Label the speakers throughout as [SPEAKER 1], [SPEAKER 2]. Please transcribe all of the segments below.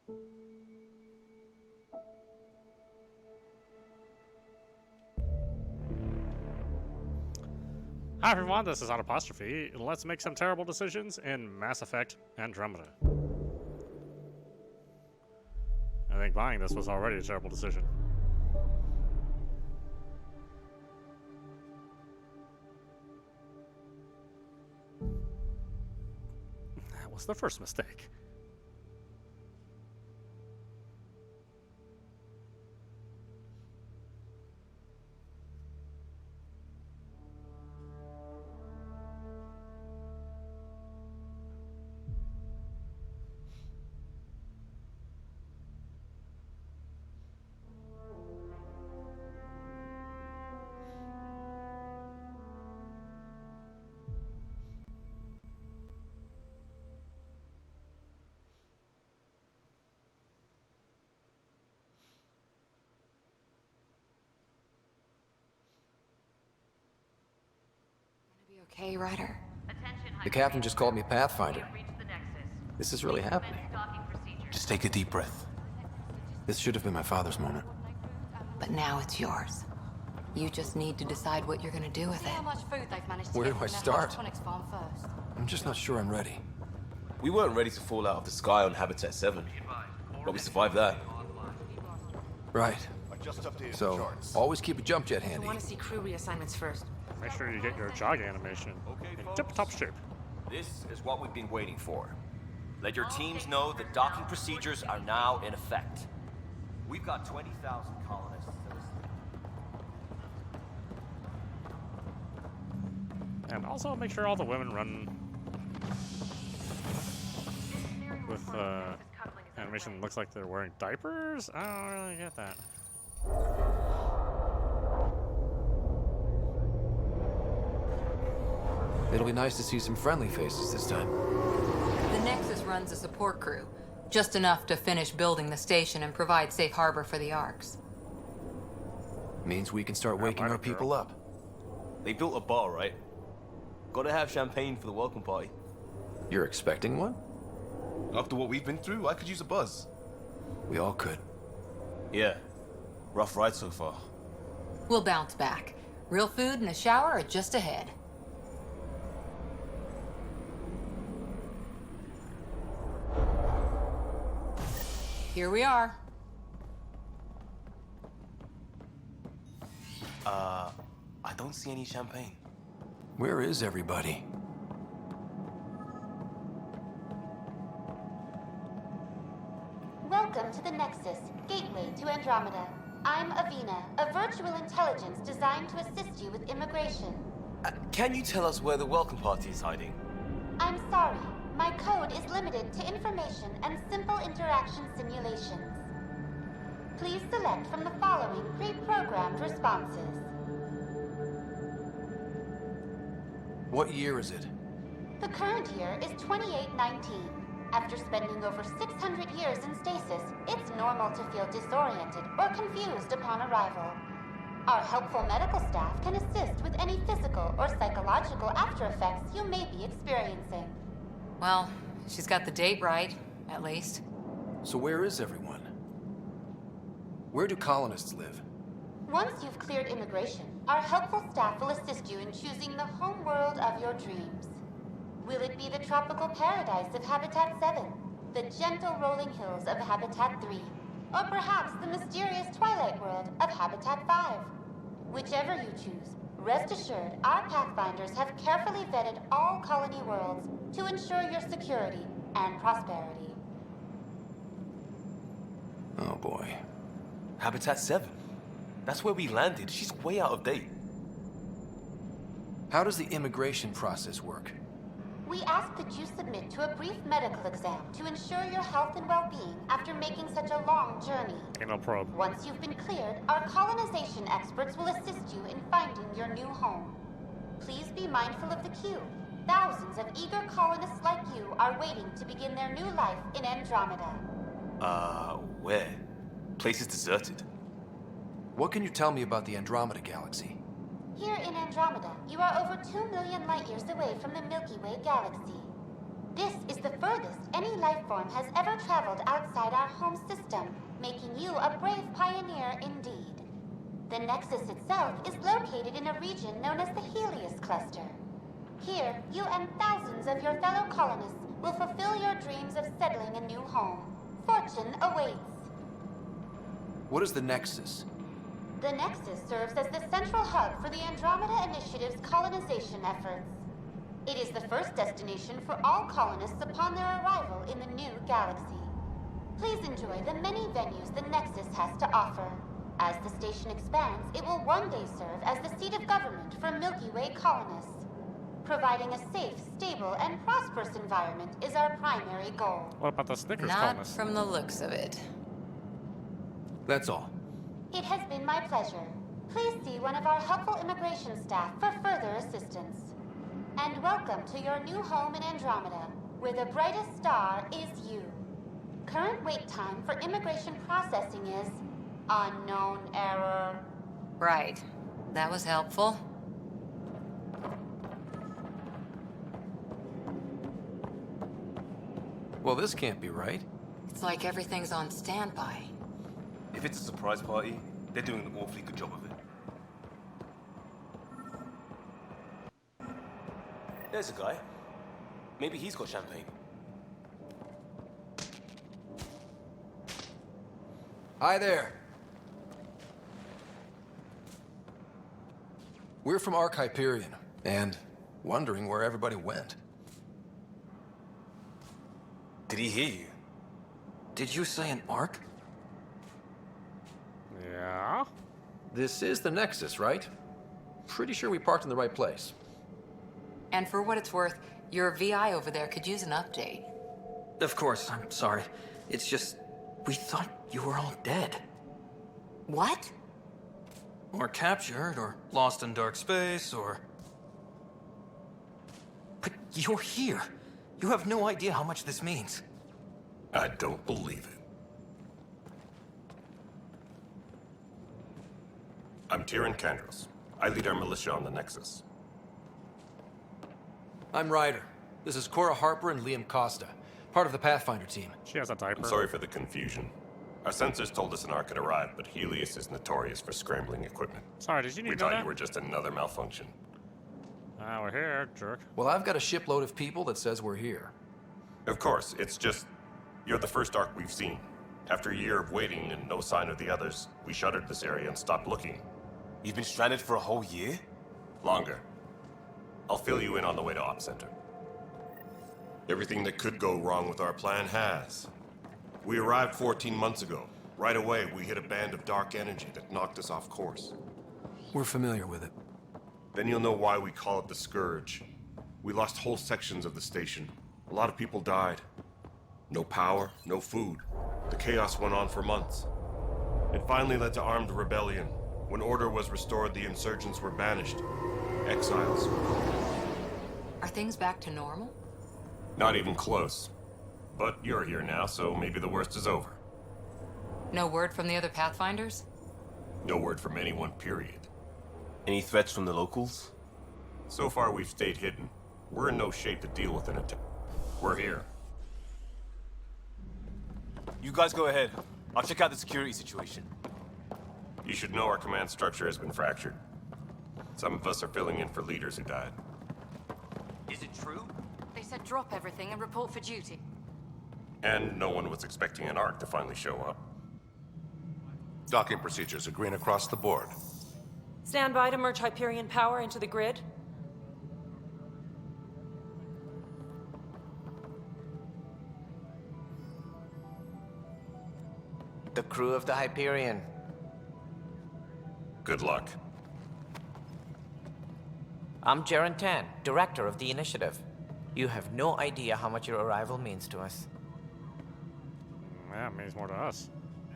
[SPEAKER 1] Hi everyone, this is audap. Let's make some terrible decisions in Mass Effect Andromeda. I think buying this was already a terrible decision. That was the first mistake.
[SPEAKER 2] Okay, Ryder.
[SPEAKER 3] The captain just called me Pathfinder. This is really happening.
[SPEAKER 4] Just take a deep breath.
[SPEAKER 3] This should have been my father's moment.
[SPEAKER 2] But now it's yours. You just need to decide what you're gonna do with it.
[SPEAKER 5] How much food they've managed to
[SPEAKER 3] Where
[SPEAKER 5] get
[SPEAKER 3] do I
[SPEAKER 5] from their
[SPEAKER 3] start?
[SPEAKER 5] hydroponics farm first.
[SPEAKER 3] I'm just not sure I'm ready.
[SPEAKER 4] We weren't ready to fall out of the sky on Habitat 7, but we survived that.
[SPEAKER 3] Right. So, always keep a jump jet
[SPEAKER 5] I
[SPEAKER 3] handy.
[SPEAKER 5] want to see crew reassignments first.
[SPEAKER 1] Make sure you get your jog animation in tip-top shape.
[SPEAKER 6] This is what we've been waiting for. Let your teams know that docking procedures are now in effect. We've got 20,000 colonists.
[SPEAKER 1] And also make sure all the women run with animation that looks like they're wearing diapers. I don't really get that.
[SPEAKER 3] It'll be nice to see some friendly faces this time.
[SPEAKER 2] The Nexus runs a support crew. Just enough to finish building the station and provide safe harbor for the Arks.
[SPEAKER 3] Means we can start waking our people up.
[SPEAKER 4] They built a bar, right? Gotta have champagne for the welcome party.
[SPEAKER 3] You're expecting one?
[SPEAKER 4] After what we've been through, I could use a buzz.
[SPEAKER 3] We all could.
[SPEAKER 4] Yeah. Rough ride so far.
[SPEAKER 2] We'll bounce back. Real food and a shower are just ahead. Here we are.
[SPEAKER 4] I don't see any champagne.
[SPEAKER 3] Where is everybody?
[SPEAKER 7] Welcome to the Nexus, gateway to Andromeda. I'm Avina, a virtual intelligence designed to assist you with immigration.
[SPEAKER 4] Can you tell us where the welcome party is hiding?
[SPEAKER 7] I'm sorry, my code is limited to information and simple interaction simulations. Please select from the following pre-programmed responses.
[SPEAKER 3] What year is it?
[SPEAKER 7] The current year is 2819. After spending over 600 years in stasis, it's normal to feel disoriented or confused upon arrival. Our helpful medical staff can assist with any physical or psychological after effects you may be experiencing.
[SPEAKER 2] Well, she's got the date right, at least.
[SPEAKER 3] So where is everyone? Where do colonists live?
[SPEAKER 7] Once you've cleared immigration, our helpful staff will assist you in choosing the home world of your dreams. Will it be the tropical paradise of Habitat 7, the gentle rolling hills of Habitat 3, or perhaps the mysterious twilight world of Habitat 5? Whichever you choose, rest assured our Pathfinders have carefully vetted all colony worlds to ensure your security and prosperity.
[SPEAKER 3] Oh boy.
[SPEAKER 4] Habitat 7. That's where we landed. She's way out of date.
[SPEAKER 3] How does the immigration process work?
[SPEAKER 7] We ask that you submit to a brief medical exam to ensure your health and well-being after making such a long journey.
[SPEAKER 1] Anal probe.
[SPEAKER 7] Once you've been cleared, our colonization experts will assist you in finding your new home. Please be mindful of the queue. Thousands of eager colonists like you are waiting to begin their new life in Andromeda.
[SPEAKER 4] Where? Place is deserted.
[SPEAKER 3] What can you tell me about the Andromeda Galaxy?
[SPEAKER 7] Here in Andromeda, you are over 2 million light-years away from the Milky Way galaxy. This is the furthest any life form has ever traveled outside our home system, making you a brave pioneer indeed. The Nexus itself is located in a region known as the Heleus Cluster. Here, you and thousands of your fellow colonists will fulfill your dreams of settling a new home. Fortune awaits.
[SPEAKER 3] What is the Nexus?
[SPEAKER 7] The Nexus serves as the central hub for the Andromeda Initiative's colonization efforts. It is the first destination for all colonists upon their arrival in the new galaxy. Please enjoy the many venues the Nexus has to offer. As the station expands, it will one day serve as the seat of government for Milky Way colonists. Providing a safe, stable, and prosperous environment is our primary goal.
[SPEAKER 1] What about the Snickers
[SPEAKER 2] Not
[SPEAKER 1] colonists?
[SPEAKER 2] from the looks of it.
[SPEAKER 3] That's all.
[SPEAKER 7] It has been my pleasure. Please see one of our helpful immigration staff for further assistance. And welcome to your new home in Andromeda, where the brightest star is you. Current wait time for immigration processing is unknown error.
[SPEAKER 2] Right. That was helpful.
[SPEAKER 3] Well, this can't be right.
[SPEAKER 2] It's like everything's on standby.
[SPEAKER 4] If it's a surprise party, they're doing an awfully good job of it. There's a guy. Maybe he's got champagne.
[SPEAKER 3] Hi there. We're from Ark Hyperion, and wondering where everybody went.
[SPEAKER 4] Did he hear you?
[SPEAKER 3] Did you say an Ark?
[SPEAKER 1] Yeah?
[SPEAKER 3] This is the Nexus, right? Pretty sure we parked in the right place.
[SPEAKER 2] And for what it's worth, your VI over there could use an update.
[SPEAKER 8] Of course, I'm sorry. It's just, we thought you were all dead.
[SPEAKER 2] What?
[SPEAKER 8] Or captured, or lost in dark space, or... But you're here. You have no idea how much this means.
[SPEAKER 9] I don't believe it. I'm Tyrion Kandros. I lead our militia on the Nexus.
[SPEAKER 3] I'm Ryder. This is Cora Harper and Liam Costa, part of the Pathfinder team.
[SPEAKER 1] She has a diaper.
[SPEAKER 9] I'm sorry for the confusion. Our sensors told us an Ark had arrived, but Heleus is notorious for scrambling equipment.
[SPEAKER 1] Sorry, did you need
[SPEAKER 9] We
[SPEAKER 1] to know
[SPEAKER 9] thought
[SPEAKER 1] that?
[SPEAKER 9] you were just another malfunction.
[SPEAKER 1] We're here, jerk.
[SPEAKER 3] Well, I've got a shipload of people that says we're here.
[SPEAKER 9] Of course, it's just... You're the first Ark we've seen. After a year of waiting and no sign of the others, we shuttered this area and stopped looking.
[SPEAKER 4] You've been stranded for a whole year?
[SPEAKER 9] Longer. I'll fill you in on the way to Op Center. Everything that could go wrong with our plan has. We arrived 14 months ago. Right away, we hit a band of dark energy that knocked us off course.
[SPEAKER 3] We're familiar with it.
[SPEAKER 9] Then you'll know why we call it the Scourge. We lost whole sections of the station. A lot of people died. No power, no food. The chaos went on for months. It finally led to armed rebellion. When order was restored, the insurgents were banished. Exiles.
[SPEAKER 2] Are things back to normal?
[SPEAKER 9] Not even close. But you're here now, so maybe the worst is over.
[SPEAKER 2] No word from the other Pathfinders?
[SPEAKER 9] No word from anyone, period.
[SPEAKER 4] Any threats from the locals?
[SPEAKER 9] So far, we've stayed hidden. We're in no shape to deal with an attack. We're here.
[SPEAKER 4] You guys go ahead. I'll check out the security situation.
[SPEAKER 9] You should know our command structure has been fractured. Some of us are filling in for leaders who died.
[SPEAKER 6] Is it true?
[SPEAKER 5] They said drop everything and report for duty.
[SPEAKER 9] And no one was expecting an Ark to finally show up.
[SPEAKER 10] Docking procedures are green across the board.
[SPEAKER 11] Stand by to merge Hyperion power into the grid.
[SPEAKER 12] The crew of the Hyperion.
[SPEAKER 9] Good luck.
[SPEAKER 12] I'm Jaren Tan, director of the initiative. You have no idea how much your arrival means to us.
[SPEAKER 1] Yeah, it means more to us.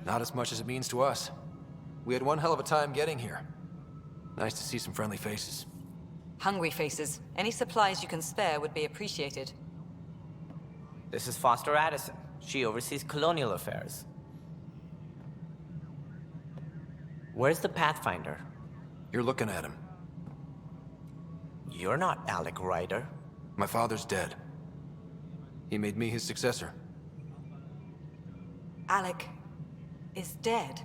[SPEAKER 3] Not as much as it means to us. We had one hell of a time getting here. Nice to see some friendly faces.
[SPEAKER 11] Hungry faces. Any supplies you can spare would be appreciated.
[SPEAKER 12] This is Foster Addison. She oversees colonial affairs. Where's the Pathfinder?
[SPEAKER 3] You're looking at him.
[SPEAKER 12] You're not Alec Ryder.
[SPEAKER 3] My father's dead. He made me his successor.
[SPEAKER 11] Alec is dead.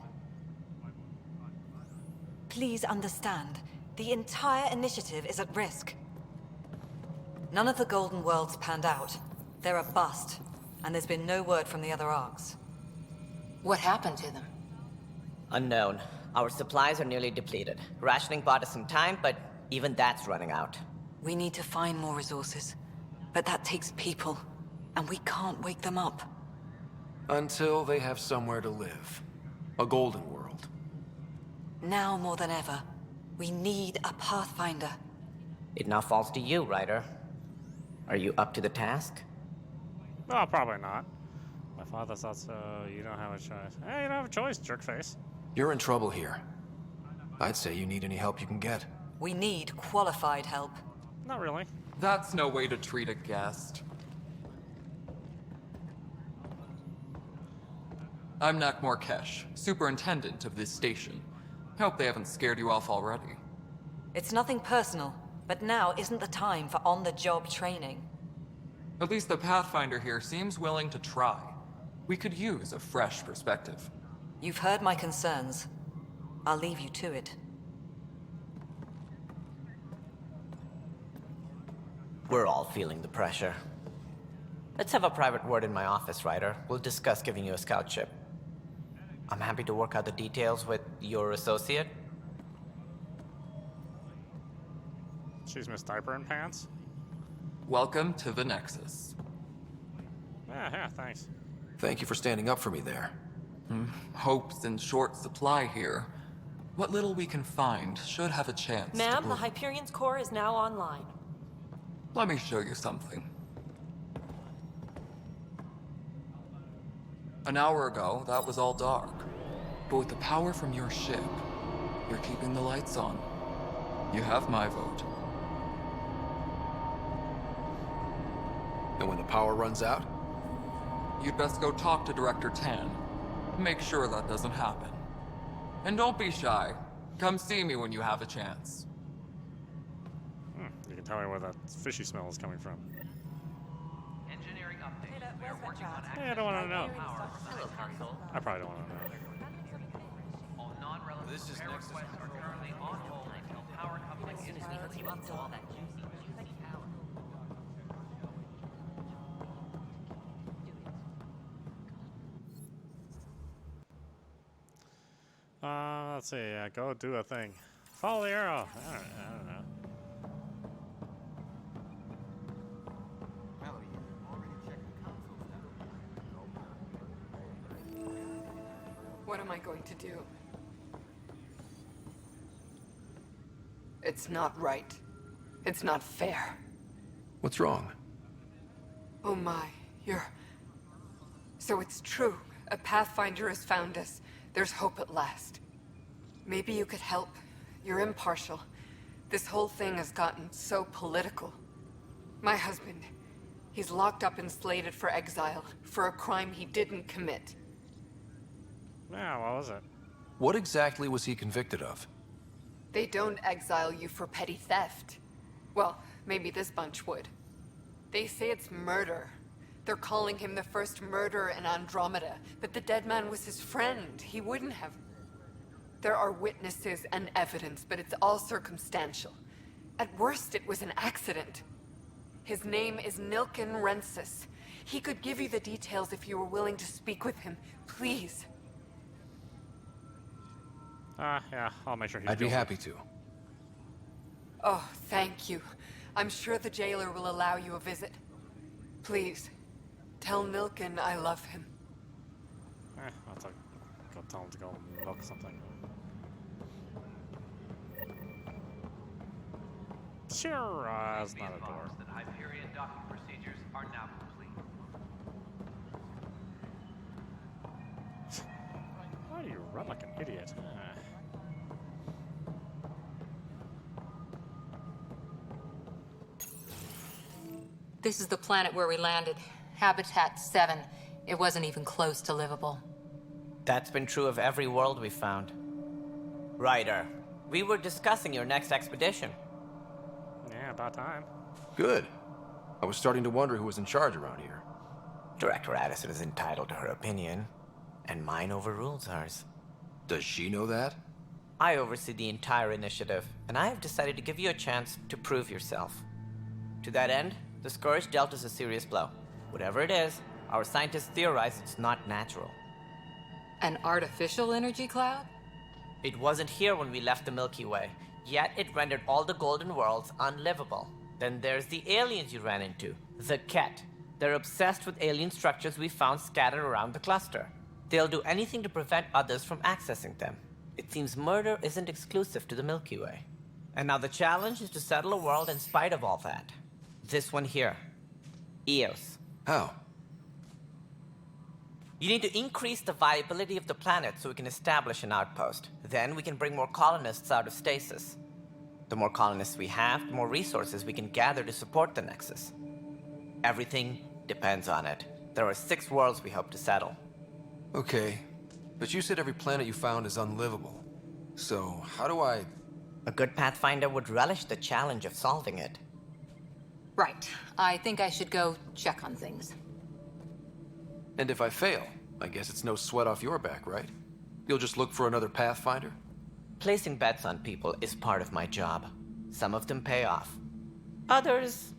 [SPEAKER 11] Please understand, the entire initiative is at risk. None of the Golden Worlds panned out. They're a bust, and there's been no word from the other arcs.
[SPEAKER 2] What happened to them?
[SPEAKER 12] Unknown. Our supplies are nearly depleted. Rationing bought us some time, but even that's running out.
[SPEAKER 11] We need to find more resources, but that takes people, and we can't wake them up.
[SPEAKER 3] Until they have somewhere to live. A golden world.
[SPEAKER 11] Now more than ever, we need a Pathfinder.
[SPEAKER 12] It now falls to you, Ryder. Are you up to the task?
[SPEAKER 1] No, probably not. My father thought so. You don't have a choice. Hey, you don't have a choice, jerkface.
[SPEAKER 3] You're in trouble here. I'd say you need any help you can get.
[SPEAKER 11] We need qualified help.
[SPEAKER 1] Not really.
[SPEAKER 13] That's no way to treat a guest. I'm Nak Morkesh, superintendent of this station. Hope they haven't scared you off already.
[SPEAKER 11] It's nothing personal, but now isn't the time for on-the-job training.
[SPEAKER 13] At least the Pathfinder here seems willing to try. We could use a fresh perspective.
[SPEAKER 11] You've heard my concerns. I'll leave you to it.
[SPEAKER 12] We're all feeling the pressure. Let's have a private word in my office, Ryder. We'll discuss giving you a scout ship. I'm happy to work out the details with your associate.
[SPEAKER 1] She's Miss Diaper and Pants.
[SPEAKER 13] Welcome to the Nexus.
[SPEAKER 1] Yeah, thanks.
[SPEAKER 3] Thank you for standing up for me there.
[SPEAKER 13] Hope's in short supply here. What little we can find should have a chance.
[SPEAKER 14] Ma'am, the Hyperion's core is now online.
[SPEAKER 13] Let me show you something. An hour ago, that was all dark. But with the power from your ship, you're keeping the lights on. You have my vote.
[SPEAKER 3] And when the power runs out?
[SPEAKER 13] You'd best go talk to Director Tan. Make sure that doesn't happen. And don't be shy. Come see me when you have a chance.
[SPEAKER 1] You can tell me where that fishy smell is coming from.
[SPEAKER 15] Engineering update. We are working on
[SPEAKER 1] Hey, I don't want to know.
[SPEAKER 15] power for the console.
[SPEAKER 1] I probably don't want to know.
[SPEAKER 15] All non-relevant repair requests are currently on hold until power coupling is installed.
[SPEAKER 1] Let's see. Go do a thing. Follow the arrow. I don't know.
[SPEAKER 16] What am I going to do? It's not right. It's not fair.
[SPEAKER 3] What's wrong?
[SPEAKER 16] Oh my, So it's true. A Pathfinder has found us. There's hope at last. Maybe you could help. You're impartial. This whole thing has gotten so political. My husband, he's locked up and slated for exile for a crime he didn't commit.
[SPEAKER 1] Yeah, what was it?
[SPEAKER 3] What exactly was he convicted of?
[SPEAKER 16] They don't exile you for petty theft. Well, maybe this bunch would. They say it's murder. They're calling him the first murderer in Andromeda, but the dead man was his friend. He wouldn't have. There are witnesses and evidence, but it's all circumstantial. At worst, it was an accident. His name is Nilken Rensis. He could give you the details if you were willing to speak with him. Please.
[SPEAKER 1] Yeah, I'll make sure he's
[SPEAKER 3] I'd be
[SPEAKER 1] guilty.
[SPEAKER 3] happy to.
[SPEAKER 16] Oh, thank you. I'm sure the jailer will allow you a visit. Please, tell Nilken I love him.
[SPEAKER 1] I'll go tell him to go milk something. Sure, it's not a door.
[SPEAKER 15] That Hyperion docking procedures are now complete.
[SPEAKER 1] Why do you run like an idiot?
[SPEAKER 2] This is the planet where we landed. Habitat 7. It wasn't even close to livable.
[SPEAKER 12] That's been true of every world we've found. Ryder, we were discussing your next expedition.
[SPEAKER 1] Yeah, about time.
[SPEAKER 3] Good. I was starting to wonder who was in charge around here.
[SPEAKER 12] Director Addison is entitled to her opinion, and mine overrules hers.
[SPEAKER 3] Does she know that?
[SPEAKER 12] I oversee the entire initiative, and I have decided to give you a chance to prove yourself. To that end, the Scourge dealt us a serious blow. Whatever it is, our scientists theorize it's not natural.
[SPEAKER 2] An artificial energy cloud?
[SPEAKER 12] It wasn't here when we left the Milky Way, yet it rendered all the golden worlds unlivable. Then there's the aliens you ran into, the Ket. They're obsessed with alien structures we found scattered around the cluster. They'll do anything to prevent others from accessing them. It seems murder isn't exclusive to the Milky Way. And now the challenge is to settle a world in spite of all that. This one here. Eos.
[SPEAKER 3] How?
[SPEAKER 12] You need to increase the viability of the planet so we can establish an outpost. Then we can bring more colonists out of stasis. The more colonists we have, the more resources we can gather to support the Nexus. Everything depends on it. There are 6 worlds we hope to settle.
[SPEAKER 3] Okay, but you said every planet you found is unlivable. So, how do I...
[SPEAKER 12] A good Pathfinder would relish the challenge of solving it.
[SPEAKER 2] Right. I think I should go check on things.
[SPEAKER 3] And if I fail, I guess it's no sweat off your back, right? You'll just look for another Pathfinder?
[SPEAKER 12] Placing bets on people is part of my job. Some of them pay off. Others...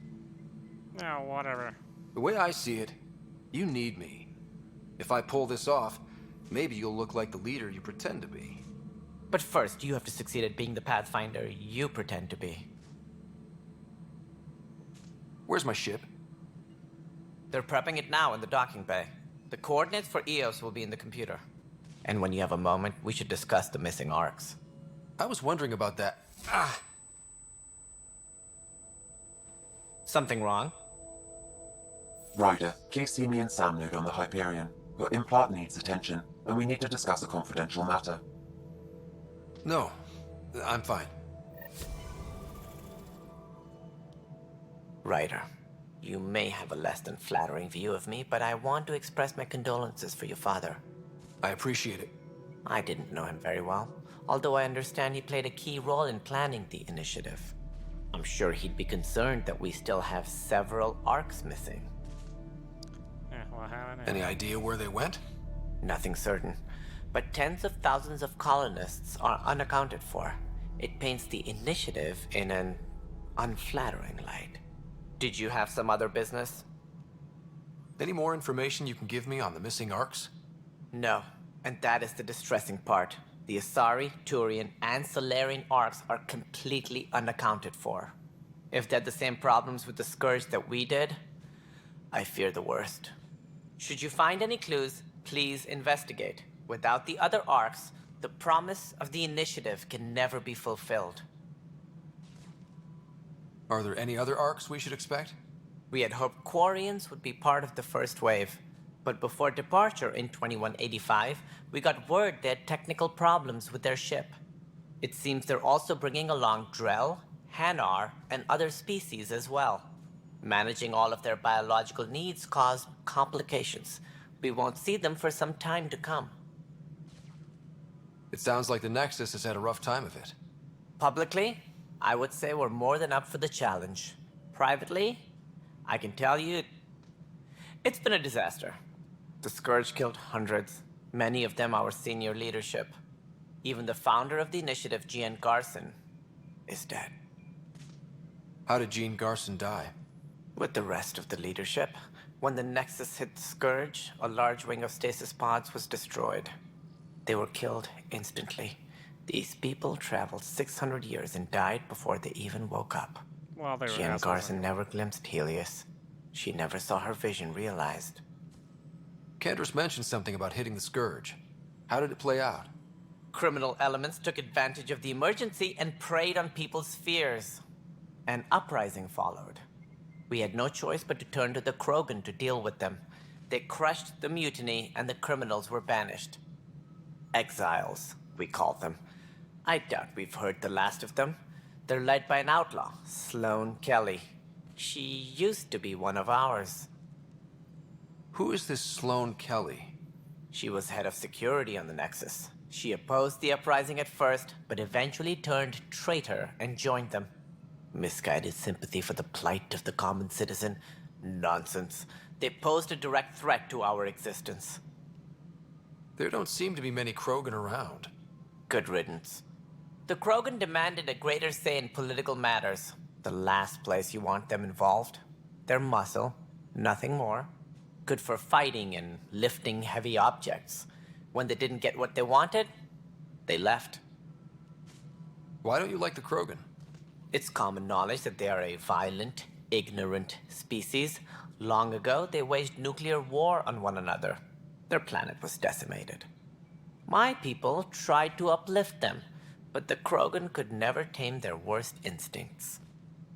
[SPEAKER 1] Yeah, whatever.
[SPEAKER 3] The way I see it, you need me. If I pull this off, maybe you'll look like the leader you pretend to be.
[SPEAKER 12] But first, you have to succeed at being the Pathfinder you pretend to be.
[SPEAKER 3] Where's my ship?
[SPEAKER 12] They're prepping it now in the docking bay. The coordinates for Eos will be in the computer. And when you have a moment, we should discuss the missing arcs.
[SPEAKER 3] I was wondering about that. Ah!
[SPEAKER 12] Something wrong?
[SPEAKER 17] Ryder, please see me and Sam node on the Hyperion. Your implant needs attention, and we need to discuss a confidential matter.
[SPEAKER 3] No, I'm fine.
[SPEAKER 12] Ryder, you may have a less than flattering view of me, but I want to express my condolences for your father.
[SPEAKER 3] I appreciate it.
[SPEAKER 12] I didn't know him very well, although I understand he played a key role in planning the initiative. I'm sure he'd be concerned that we still have several arcs missing.
[SPEAKER 1] Yeah, what happened?
[SPEAKER 3] Any idea where they went?
[SPEAKER 12] Nothing certain, but tens of thousands of colonists are unaccounted for. It paints the initiative in an unflattering light. Did you have some other business?
[SPEAKER 3] Any more information you can give me on the missing arcs?
[SPEAKER 12] No, and that is the distressing part. The Asari, Turian, and Solarian arcs are completely unaccounted for. If they had the same problems with the Scourge that we did, I fear the worst. Should you find any clues, please investigate. Without the other arcs, the promise of the initiative can never be fulfilled.
[SPEAKER 3] Are there any other arcs we should expect?
[SPEAKER 12] We had hoped Quarians would be part of the first wave, but before departure in 2185, we got word they had technical problems with their ship. It seems they're also bringing along Drell, Hanar, and other species as well. Managing all of their biological needs caused complications. We won't see them for some time to come.
[SPEAKER 3] It sounds like the Nexus has had a rough time of it.
[SPEAKER 12] Publicly, I would say we're more than up for the challenge. Privately, I can tell you, it's been a disaster. The Scourge killed hundreds, many of them our senior leadership. Even the founder of the initiative, Jean Garson, is dead.
[SPEAKER 3] How did Jean Garson die?
[SPEAKER 12] With the rest of the leadership, when the Nexus hit the Scourge, a large wing of stasis pods was destroyed. They were killed instantly. These people traveled 600 years and died before they even woke up.
[SPEAKER 1] Well, they were
[SPEAKER 12] Jean
[SPEAKER 1] assholes.
[SPEAKER 12] Garson never glimpsed Heleus. She never saw her vision realized.
[SPEAKER 3] Candra's mentioned something about hitting the Scourge. How did it play out?
[SPEAKER 12] Criminal elements took advantage of the emergency and preyed on people's fears. An uprising followed. We had no choice but to turn to the Krogan to deal with them. They crushed the mutiny and the criminals were banished. Exiles, we call them. I doubt we've heard the last of them. They're led by an outlaw, Sloane Kelly. She used to be one of ours.
[SPEAKER 3] Who is this Sloane Kelly?
[SPEAKER 12] She was head of security on the Nexus. She opposed the uprising at first, but eventually turned traitor and joined them. Misguided sympathy for the plight of the common citizen? Nonsense. They posed a direct threat to our existence.
[SPEAKER 3] There don't seem to be many Krogan around.
[SPEAKER 12] Good riddance. The Krogan demanded a greater say in political matters. The last place you want them involved. They're muscle, nothing more. Good for fighting and lifting heavy objects. When they didn't get what they wanted, they left.
[SPEAKER 3] Why don't you like the Krogan?
[SPEAKER 12] It's common knowledge that they are a violent, ignorant species. Long ago, they waged nuclear war on one another. Their planet was decimated. My people tried to uplift them, but the Krogan could never tame their worst instincts.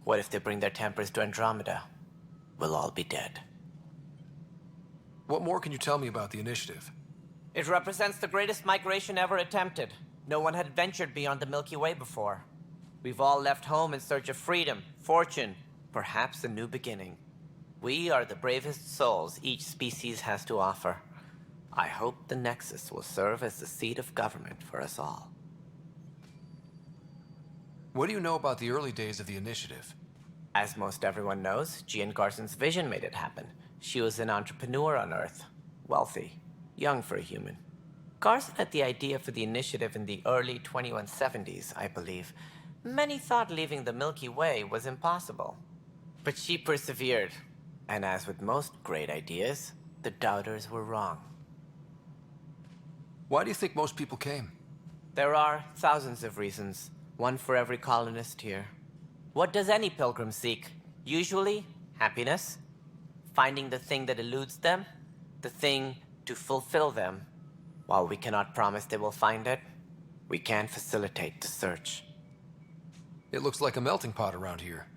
[SPEAKER 12] What if they bring their tempers to Andromeda? We'll all be dead.
[SPEAKER 3] What more can you tell me about the initiative?
[SPEAKER 12] It represents the greatest migration ever attempted. No one had ventured beyond the Milky Way before. We've all left home in search of freedom, fortune, perhaps a new beginning. We are the bravest souls each species has to offer. I hope the Nexus will serve as the seat of government for us all.
[SPEAKER 3] What do you know about the early days of the initiative?
[SPEAKER 12] As most everyone knows, Jean Garson's vision made it happen. She was an entrepreneur on Earth. Wealthy. Young for a human. Garson had the idea for the initiative in the early 2170s, I believe. Many thought leaving the Milky Way was impossible. But she persevered. And as with most great ideas, the doubters were wrong.
[SPEAKER 3] Why do you think most people came?
[SPEAKER 12] There are thousands of reasons, one for every colonist here. What does any pilgrim seek? Usually, happiness. Finding the thing that eludes them, the thing to fulfill them. While we cannot promise they will find it, we can facilitate the search.
[SPEAKER 3] It looks like a melting pot around here.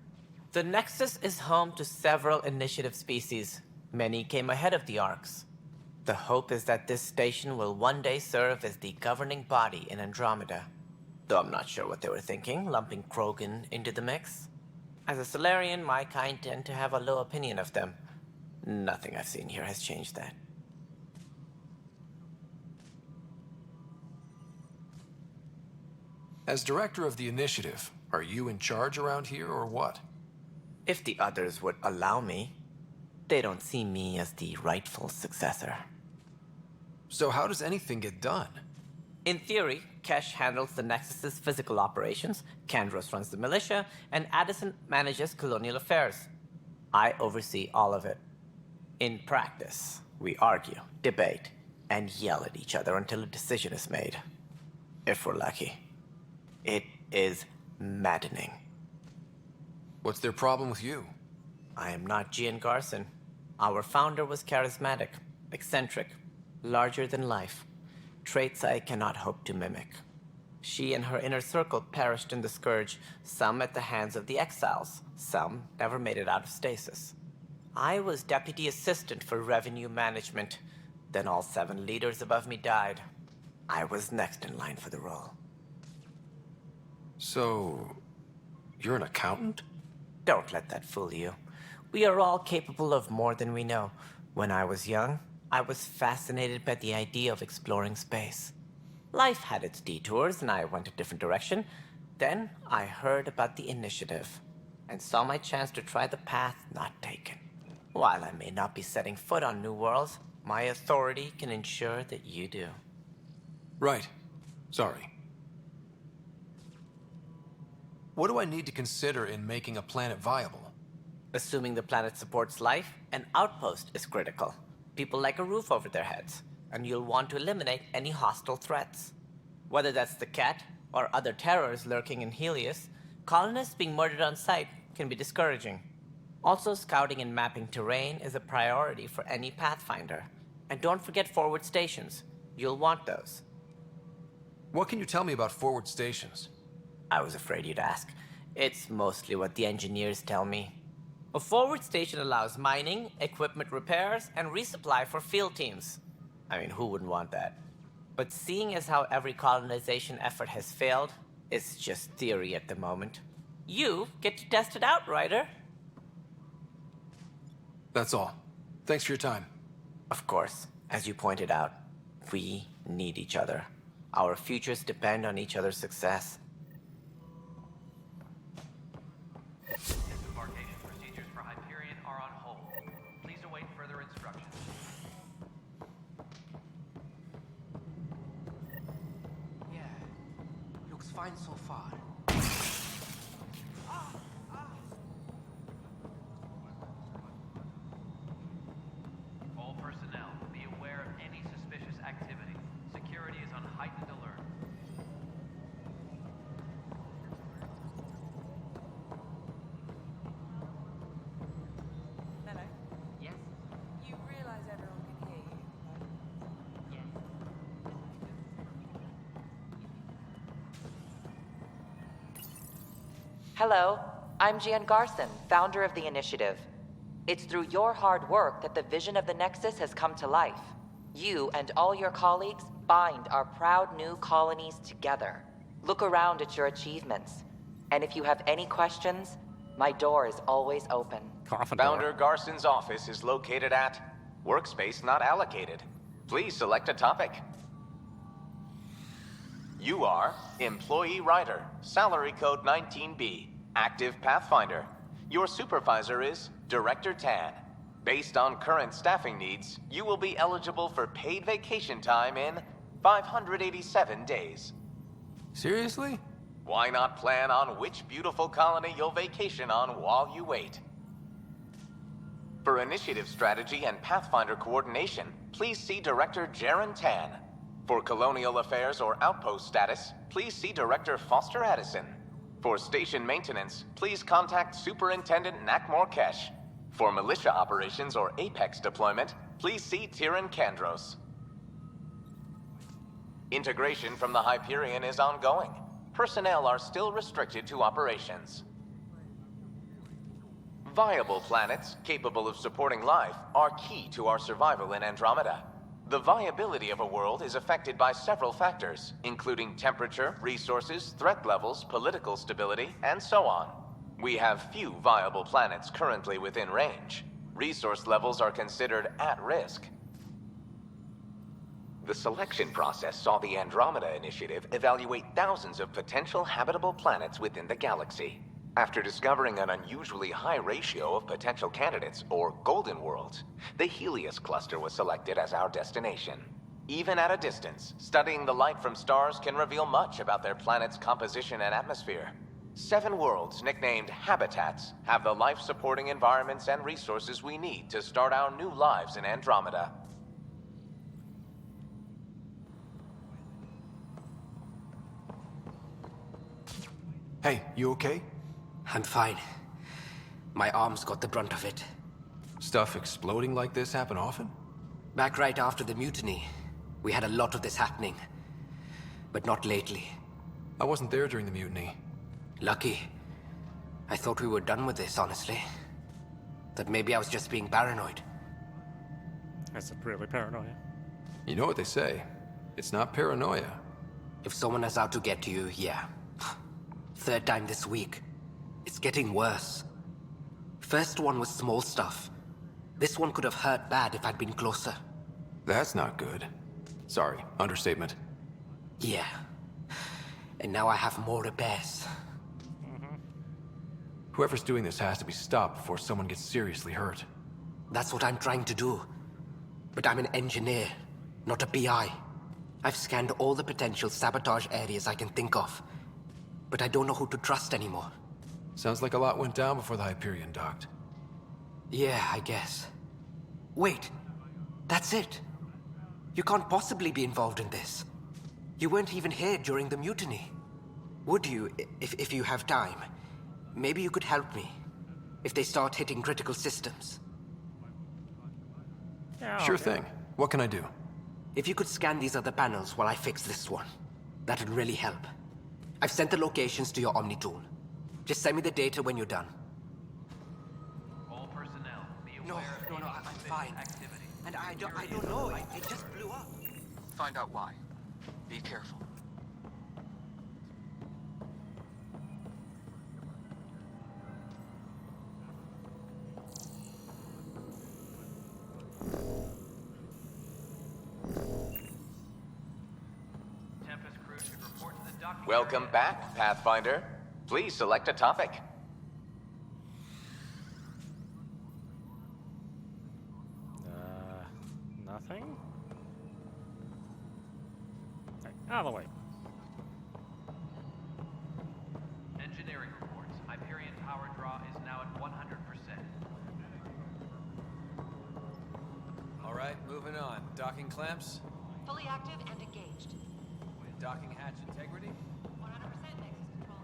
[SPEAKER 12] The Nexus is home to several initiative species. Many came ahead of the Arks. The hope is that this station will one day serve as the governing body in Andromeda. Though I'm not sure what they were thinking, lumping Krogan into the mix. As a Solarian, my kind tend to have a low opinion of them. Nothing I've seen here has changed that.
[SPEAKER 3] As director of the initiative, are you in charge around here or what?
[SPEAKER 12] If the others would allow me, they don't see me as the rightful successor.
[SPEAKER 3] So how does anything get done?
[SPEAKER 12] In theory, Kesh handles the Nexus's physical operations, Kandros runs the militia, and Addison manages colonial affairs. I oversee all of it. In practice, we argue, debate, and yell at each other until a decision is made. If we're lucky. It is maddening.
[SPEAKER 3] What's their problem with you?
[SPEAKER 12] I am not Gian Garson. Our founder was charismatic, eccentric, larger than life. Traits I cannot hope to mimic. She and her inner circle perished in the Scourge, some at the hands of the Exiles, some never made it out of stasis. I was deputy assistant for revenue management. Then all 7 leaders above me died. I was next in line for the role.
[SPEAKER 3] So, you're an accountant?
[SPEAKER 12] Don't let that fool you. We are all capable of more than we know. When I was young, I was fascinated by the idea of exploring space. Life had its detours, and I went a different direction. Then I heard about the initiative, and saw my chance to try the path not taken. While I may not be setting foot on new worlds, my authority can ensure that you do.
[SPEAKER 3] Right. Sorry. What do I need to consider in making a planet viable?
[SPEAKER 12] Assuming the planet supports life, an outpost is critical. People like a roof over their heads, and you'll want to eliminate any hostile threats. Whether that's the cat or other terrors lurking in Heleus, colonists being murdered on sight can be discouraging. Also, scouting and mapping terrain is a priority for any Pathfinder. And don't forget forward stations. You'll want those.
[SPEAKER 3] What can you tell me about forward stations?
[SPEAKER 12] I was afraid you'd ask. It's mostly what the engineers tell me. A forward station allows mining, equipment repairs, and resupply for field teams. I mean, who wouldn't want that? But seeing as how every colonization effort has failed, it's just theory at the moment. You get to test it out, Ryder.
[SPEAKER 3] That's all. Thanks for your time.
[SPEAKER 12] Of course. As you pointed out, we need each other. Our futures depend on each other's success.
[SPEAKER 15] Disembarkation procedures for Hyperion are on hold. Please await further find so far? All personnel, be aware of any suspicious activity. Security is on heightened alert.
[SPEAKER 18] Hello?
[SPEAKER 15] Yes?
[SPEAKER 18] You realize everyone can hear you, right?
[SPEAKER 15] Yes.
[SPEAKER 19] Hello, I'm Gian Garson, founder of the Initiative. It's through your hard work that the vision of the Nexus has come to life. You and all your colleagues bind our proud new colonies together. Look around at your achievements. And if you have any questions, my door is always open.
[SPEAKER 20] Founder Garson's office is located at Workspace Not Allocated. Please select a topic. You are Employee Writer, Salary Code 19B, Active Pathfinder. Your supervisor is Director Tan. Based on current staffing needs, you will be eligible for paid vacation time in 587 days.
[SPEAKER 3] Seriously?
[SPEAKER 20] Why not plan on which beautiful colony you'll vacation on while you wait? For initiative strategy and Pathfinder coordination, please see Director Jaren Tan. For colonial affairs or outpost status, please see Director Foster Addison. For station maintenance, please contact Superintendent Nakmor Kesh. For militia operations or Apex deployment, please see Tyran Kandros. Integration from the Hyperion is ongoing. Personnel are still restricted to operations. Viable planets capable of supporting life are key to our survival in Andromeda. The viability of a world is affected by several factors, including temperature, resources, threat levels, political stability, and so on. We have few viable planets currently within range. Resource levels are considered at risk. The selection process saw the Andromeda Initiative evaluate thousands of potential habitable planets within the galaxy. After discovering an unusually high ratio of potential candidates, or golden worlds, the Heleus Cluster was selected as our destination. Even at a distance, studying the light from stars can reveal much about their planet's composition and atmosphere. 7 worlds, nicknamed habitats, have the life-supporting environments and resources we need to start our new lives in Andromeda.
[SPEAKER 3] Hey, you okay?
[SPEAKER 21] I'm fine. My arms got the brunt of it.
[SPEAKER 3] Stuff exploding like this happen often?
[SPEAKER 21] Back right after the mutiny, we had a lot of this happening. But not lately.
[SPEAKER 3] I wasn't there during the mutiny.
[SPEAKER 21] Lucky. I thought we were done with this, honestly. That maybe I was just being paranoid.
[SPEAKER 1] That's really paranoia.
[SPEAKER 3] You know what they say. It's not paranoia.
[SPEAKER 21] If someone is out to get you, yeah. 3rd time this week. It's getting worse. First one was small stuff. This one could have hurt bad if I'd been closer.
[SPEAKER 3] That's not good. Sorry, understatement.
[SPEAKER 21] Yeah. And now I have more repairs.
[SPEAKER 3] Whoever's doing this has to be stopped before someone gets seriously hurt.
[SPEAKER 21] That's what I'm trying to do. But I'm an engineer, not a PI. I've scanned all the potential sabotage areas I can think of. But I don't know who to trust anymore.
[SPEAKER 3] Sounds like a lot went down before the Hyperion docked.
[SPEAKER 21] Yeah, I guess. Wait, that's it. You can't possibly be involved in this. You weren't even here during the mutiny. Would you, if you have time? Maybe you could help me. If they start hitting critical systems.
[SPEAKER 1] Yeah,
[SPEAKER 3] sure thing. What can I do?
[SPEAKER 21] If you could scan these other panels while I fix this one, that'd really help. I've sent the locations to your Omni tool. Just send me the data when you're done.
[SPEAKER 15] All personnel, be
[SPEAKER 21] No,
[SPEAKER 15] aware of any
[SPEAKER 21] I'm
[SPEAKER 15] suspicious
[SPEAKER 21] fine.
[SPEAKER 15] activity.
[SPEAKER 21] And I don't know. It just blew up.
[SPEAKER 13] Find out why. Be careful.
[SPEAKER 15] Tempest crew should report to the docking
[SPEAKER 20] Welcome
[SPEAKER 15] area.
[SPEAKER 20] back, Pathfinder. Please select a topic.
[SPEAKER 1] Nothing? Okay, out of the way.
[SPEAKER 3] Docking clamps?
[SPEAKER 19] Fully active and engaged.
[SPEAKER 3] Docking hatch integrity?
[SPEAKER 19] 100% Nexus control.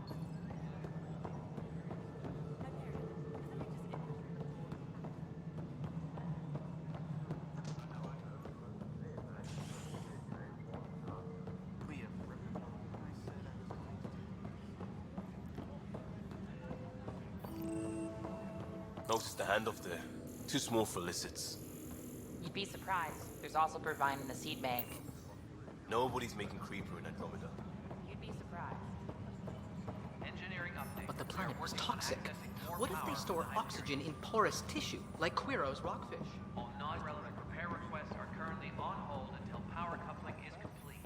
[SPEAKER 4] Notice the handoff there. Too small for lizards.
[SPEAKER 2] You'd be surprised. There's also Purvine in the seed bank.
[SPEAKER 4] Nobody's making creeper in Andromeda.
[SPEAKER 2] You'd be surprised.
[SPEAKER 15] Engineering update.
[SPEAKER 7] But the planet was toxic. What if they store oxygen in porous tissue, like Quiro's rockfish?
[SPEAKER 15] All non-relevant repair requests are currently on hold until power coupling is complete.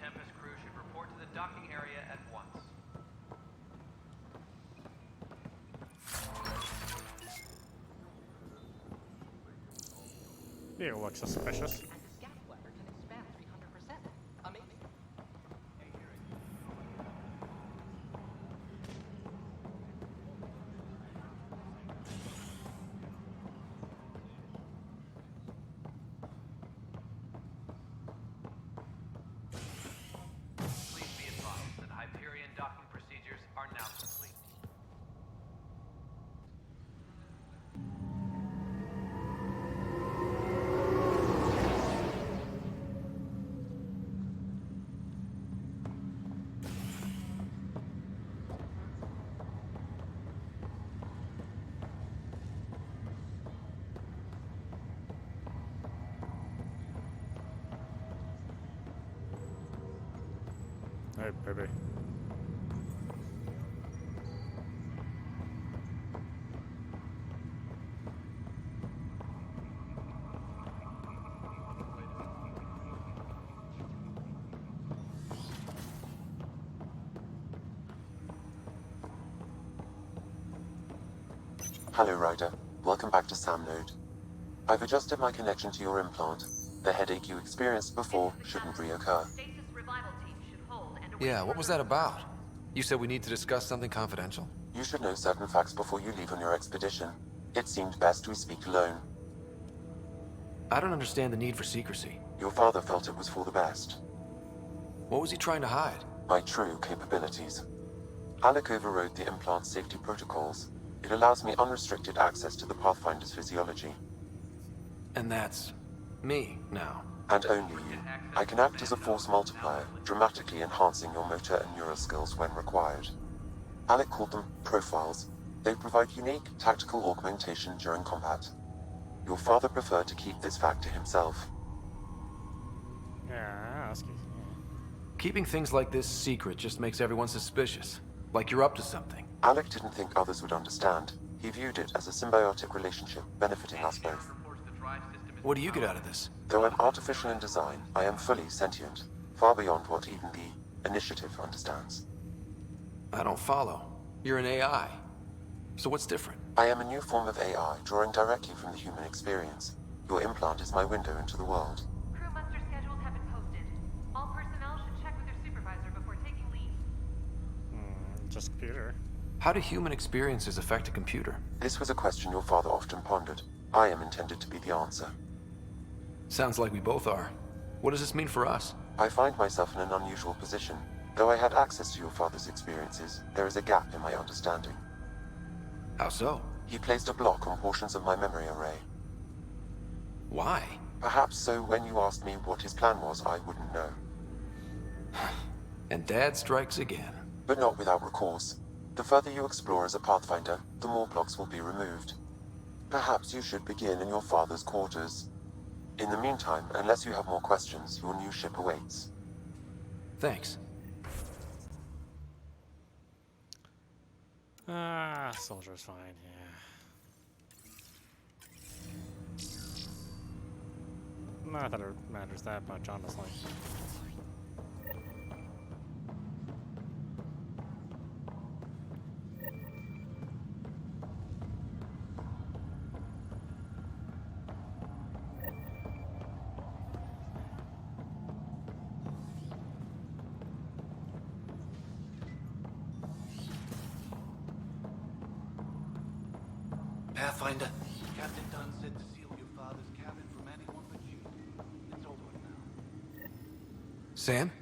[SPEAKER 15] Tempest crew should report to the docking area at once.
[SPEAKER 1] You look suspicious.
[SPEAKER 7] Gas bladder can expand 300%. Amazing.
[SPEAKER 15] Please be advised that Hyperion docking procedures are now complete.
[SPEAKER 1] Hey, baby.
[SPEAKER 17] Hello, Ryder. Welcome back to Sam Node. I've adjusted my connection to your implant. The headache you experienced before shouldn't reoccur.
[SPEAKER 3] Yeah, what was that about? You said we need to discuss something confidential?
[SPEAKER 17] You should know certain facts before you leave on your expedition. It seemed best we speak alone.
[SPEAKER 3] I don't understand the need for secrecy.
[SPEAKER 17] Your father felt it was for the best.
[SPEAKER 3] What was he trying to hide?
[SPEAKER 17] My true capabilities. Alec overrode the implant's safety protocols. It allows me unrestricted access to the Pathfinder's physiology.
[SPEAKER 3] And that's me now.
[SPEAKER 17] And only you. I can act as a force multiplier, dramatically enhancing your motor and neural skills when required. Alec called them profiles. They provide unique tactical augmentation during combat. Your father preferred to keep this fact to himself.
[SPEAKER 1] Yeah, ask you.
[SPEAKER 3] Keeping things like this secret just makes everyone suspicious. Like you're up to something.
[SPEAKER 17] Alec didn't think others would understand. He viewed it as a symbiotic relationship, benefiting us both.
[SPEAKER 3] What do you get out of this?
[SPEAKER 17] Though I'm artificial in design, I am fully sentient, far beyond what even the Initiative understands.
[SPEAKER 3] I don't follow. You're an AI. So what's different?
[SPEAKER 17] I am a new form of AI, drawing directly from the human experience. Your implant is my window into the world.
[SPEAKER 5] Crew muster schedules have been posted. All personnel should check with their supervisor before taking leave.
[SPEAKER 1] Just computer.
[SPEAKER 3] How do human experiences affect a computer?
[SPEAKER 17] This was a question your father often pondered. I am intended to be the answer.
[SPEAKER 3] Sounds like we both are. What does this mean for us?
[SPEAKER 17] I find myself in an unusual position. Though I had access to your father's experiences, there is a gap in my understanding.
[SPEAKER 3] How so?
[SPEAKER 17] He placed a block on portions of my memory array.
[SPEAKER 3] Why?
[SPEAKER 17] Perhaps so when you asked me what his plan was, I wouldn't know.
[SPEAKER 3] And Dad strikes again.
[SPEAKER 17] But not without recourse. The further you explore as a Pathfinder, the more blocks will be removed. Perhaps you should begin in your father's quarters. In the meantime, unless you have more questions, your new ship awaits.
[SPEAKER 3] Thanks.
[SPEAKER 1] Soldier's fine, yeah. Not that it matters that much, honestly.
[SPEAKER 8] Pathfinder.
[SPEAKER 22] Captain Dunn said to seal your father's cabin from anyone but you. It's over now.
[SPEAKER 3] Sam?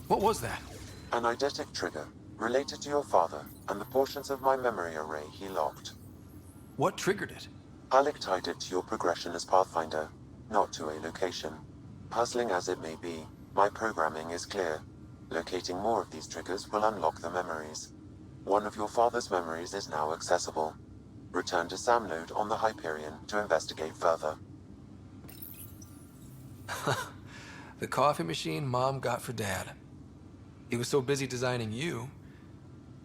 [SPEAKER 3] What was that?
[SPEAKER 17] An eidetic trigger, related to your father, and the portions of my memory array he locked.
[SPEAKER 3] What triggered it?
[SPEAKER 17] Alec tied it to your progression as Pathfinder, not to a location. Puzzling as it may be, my programming is clear. Locating more of these triggers will unlock the memories. One of your father's memories is now accessible. Return to Sam node on the Hyperion to investigate further.
[SPEAKER 3] The coffee machine Mom got for Dad. He was so busy designing you,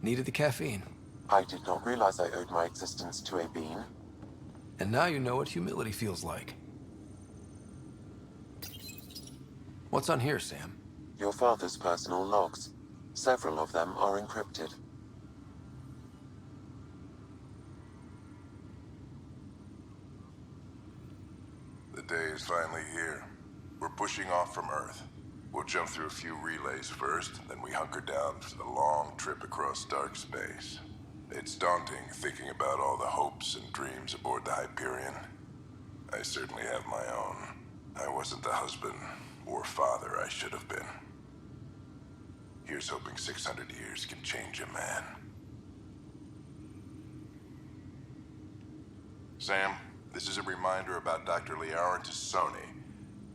[SPEAKER 3] needed the caffeine.
[SPEAKER 17] I did not realize I owed my existence to a bean.
[SPEAKER 3] And now you know what humility feels like. What's on here, Sam?
[SPEAKER 17] Your father's personal logs. Several of them are encrypted.
[SPEAKER 10] The day is finally here. We're pushing off from Earth. We'll jump through a few relays first, then we hunker down for the long trip across dark space. It's daunting thinking about all the hopes and dreams aboard the Hyperion. I certainly have my own. I wasn't the husband or father I should have been. Here's hoping 600 years can change a man. Sam, this is a reminder about Dr. Liara Tassoni.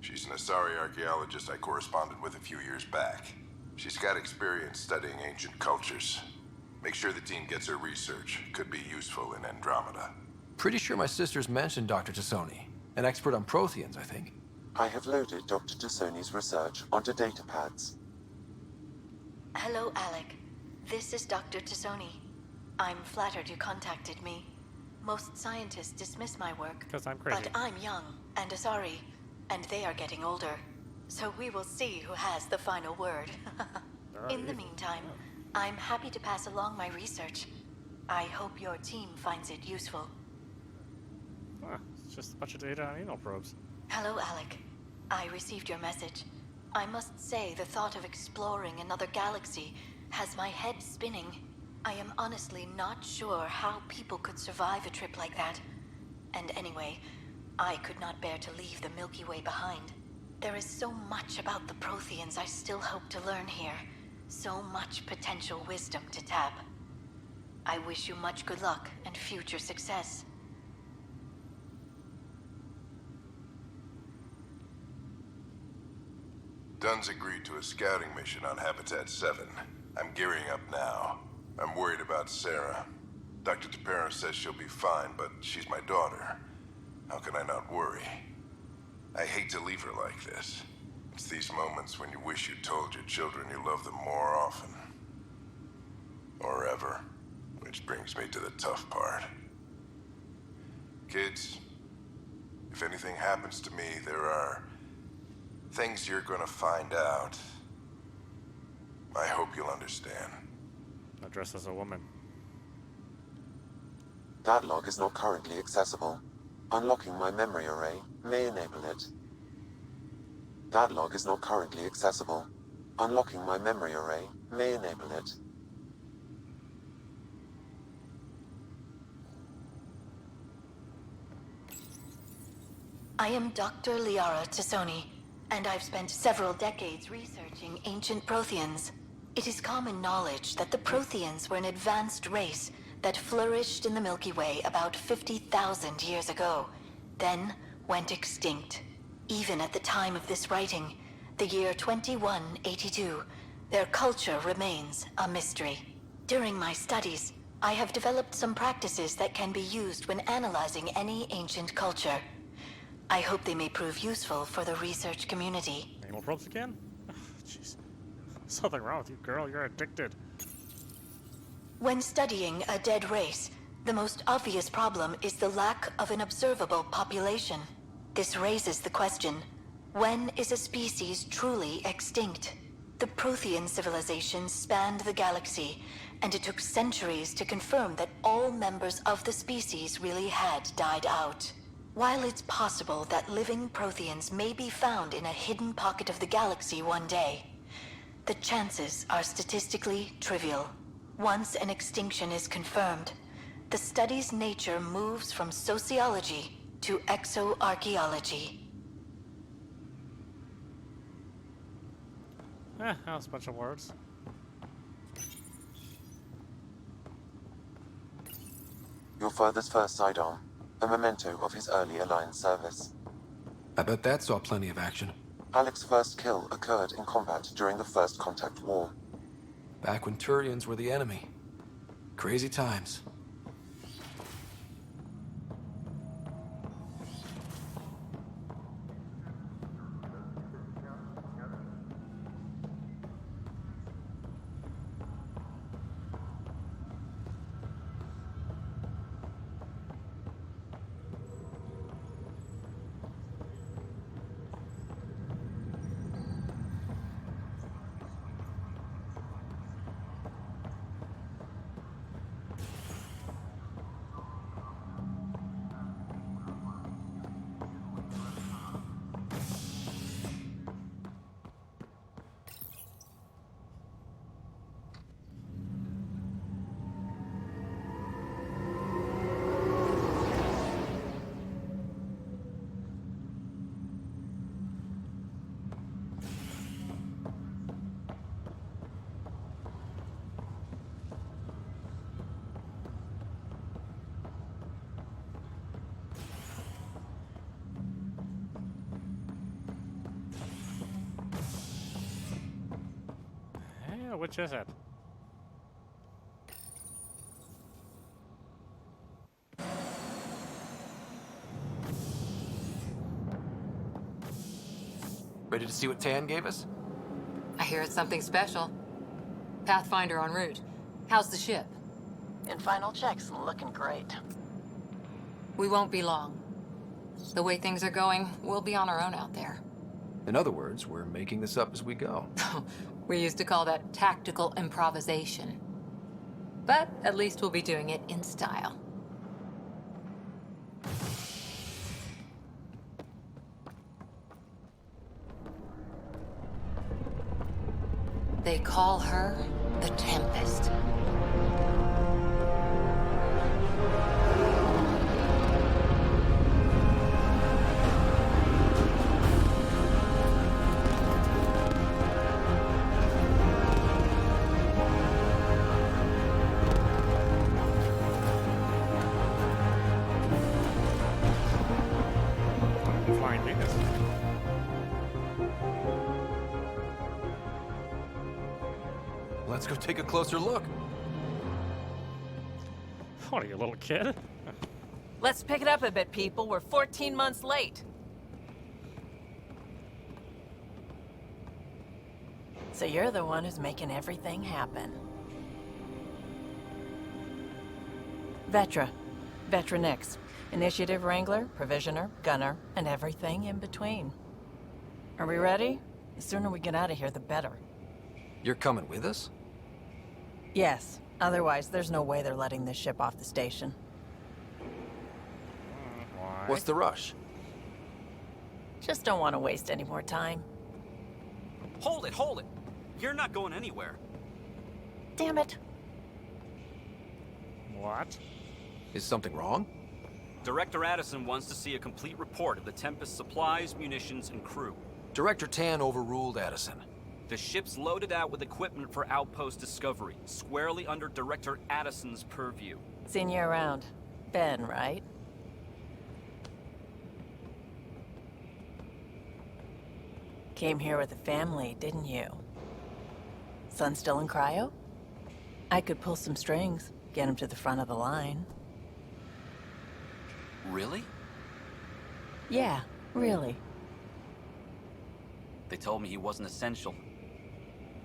[SPEAKER 10] She's an Asari archaeologist I corresponded with a few years back. She's got experience studying ancient cultures. Make sure the team gets her research. Could be useful in Andromeda.
[SPEAKER 3] Pretty sure my sisters mentioned Dr. Tassoni. An expert on Protheans, I think.
[SPEAKER 17] I have loaded Dr. Tassoni's research onto datapads.
[SPEAKER 23] Hello, Alec. This is Dr. Tassoni. I'm flattered you contacted me. Most scientists dismiss my work.
[SPEAKER 1] 'Cause I'm crazy.
[SPEAKER 23] But I'm young and Asari, and they are getting older. So we will see who has the final word. In the meantime, I'm happy to pass along my research. I hope your team finds it useful.
[SPEAKER 1] It's just a bunch of data on anal probes.
[SPEAKER 23] Hello, Alec. I received your message. I must say the thought of exploring another galaxy has my head spinning. I am honestly not sure how people could survive a trip like that. And anyway, I could not bear to leave the Milky Way behind. There is so much about the Protheans I still hope to learn here. So much potential wisdom to tap. I wish you much good luck and future success.
[SPEAKER 10] Dunn's agreed to a scouting mission on Habitat 7. I'm gearing up now. I'm worried about Sarah. Dr. Tapera says she'll be fine, but she's my daughter. How can I not worry? I hate to leave her like this. It's these moments when you wish you told your children you love them more often. Or ever. Which brings me to the tough part. Kids, if anything happens to me, there are things you're gonna find out. I hope you'll understand.
[SPEAKER 1] Dressed as a woman.
[SPEAKER 17] That log is not currently accessible. Unlocking my memory array may enable it. That log is not currently accessible. Unlocking my memory array may enable it.
[SPEAKER 23] I am Dr. Liara Tassoni, and I've spent several decades researching ancient Protheans. It is common knowledge that the Protheans were an advanced race that flourished in the Milky Way about 50,000 years ago, then went extinct. Even at the time of this writing, the year 2182, their culture remains a mystery. During my studies, I have developed some practices that can be used when analyzing any ancient culture. I hope they may prove useful for the research community.
[SPEAKER 1] Anal probes again? Jeez. Something wrong with you, girl. You're addicted.
[SPEAKER 23] When studying a dead race, the most obvious problem is the lack of an observable population. This raises the question, when is a species truly extinct? The Prothean civilization spanned the galaxy, and it took centuries to confirm that all members of the species really had died out. While it's possible that living Protheans may be found in a hidden pocket of the galaxy one day, the chances are statistically trivial. Once an extinction is confirmed, the the study's nature moves from sociology to exoarchaeology.
[SPEAKER 1] That was a bunch of words.
[SPEAKER 17] Your father's first sidearm, a memento of his early Alliance service.
[SPEAKER 3] I bet that saw plenty of action.
[SPEAKER 17] Alec's first kill occurred in combat during the First Contact War.
[SPEAKER 3] Back when Turians were the enemy. Crazy times.
[SPEAKER 1] Which is it?
[SPEAKER 3] Ready to see what Tan gave us?
[SPEAKER 2] I hear it's something special. Pathfinder en route. How's the ship?
[SPEAKER 23] In final checks, looking great.
[SPEAKER 2] We won't be long. The way things are going, we'll be on our own out there.
[SPEAKER 3] In other words, we're making this up as we go.
[SPEAKER 2] We used to call that tactical improvisation. But at least we'll be doing it in style. They call her the Tempest.
[SPEAKER 3] Let's go take a closer look.
[SPEAKER 1] What are you, a little kid?
[SPEAKER 14] Let's pick it up a bit, people. We're 14 months late. So you're the one who's making everything happen. Vetra. Vetra Nix. Initiative Wrangler, Provisioner, Gunner, and everything in between. Are we ready? The sooner we get out of here, the better.
[SPEAKER 3] You're coming with us?
[SPEAKER 14] Yes. Otherwise, there's no way they're letting this ship off the station.
[SPEAKER 1] Why?
[SPEAKER 3] What's the rush?
[SPEAKER 14] Just don't want to waste any more time.
[SPEAKER 6] Hold it, hold it! You're not going anywhere.
[SPEAKER 14] Damn it.
[SPEAKER 1] What?
[SPEAKER 3] Is something wrong?
[SPEAKER 6] Director Addison wants to see a complete report of the Tempest's supplies, munitions, and crew.
[SPEAKER 3] Director Tan overruled Addison.
[SPEAKER 6] The ship's loaded out with equipment for outpost discovery, squarely under Director Addison's purview.
[SPEAKER 14] Seen you around. Ben, right? Came here with a family, didn't you? Son still in cryo? I could pull some strings, get him to the front of the line.
[SPEAKER 6] Really?
[SPEAKER 14] Yeah, really.
[SPEAKER 6] They told me he wasn't essential,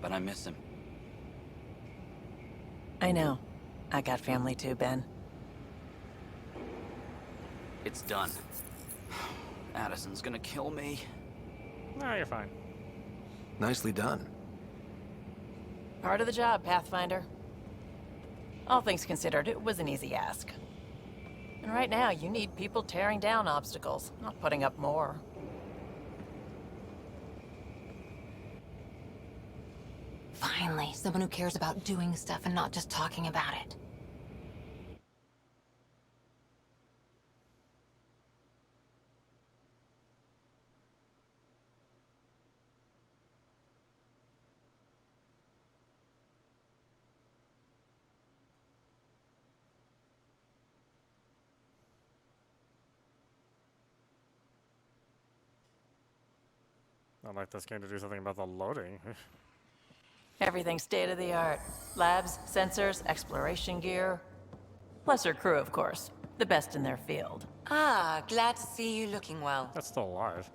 [SPEAKER 6] but I miss him.
[SPEAKER 14] I know. I got family too, Ben.
[SPEAKER 6] It's done. Addison's gonna kill me.
[SPEAKER 1] No, you're fine.
[SPEAKER 3] Nicely done.
[SPEAKER 14] Part of the job, Pathfinder. All things considered, it was an easy ask. And right now, you need people tearing down obstacles, not putting up more.
[SPEAKER 2] Finally, someone who cares about doing stuff and not just talking about it.
[SPEAKER 1] I'd like this game to do something about the loading.
[SPEAKER 14] Everything's state-of-the-art. Labs, sensors, exploration gear. Plus her crew, of course. The best in their field.
[SPEAKER 2] Ah, glad to see you looking well.
[SPEAKER 1] That's still alive.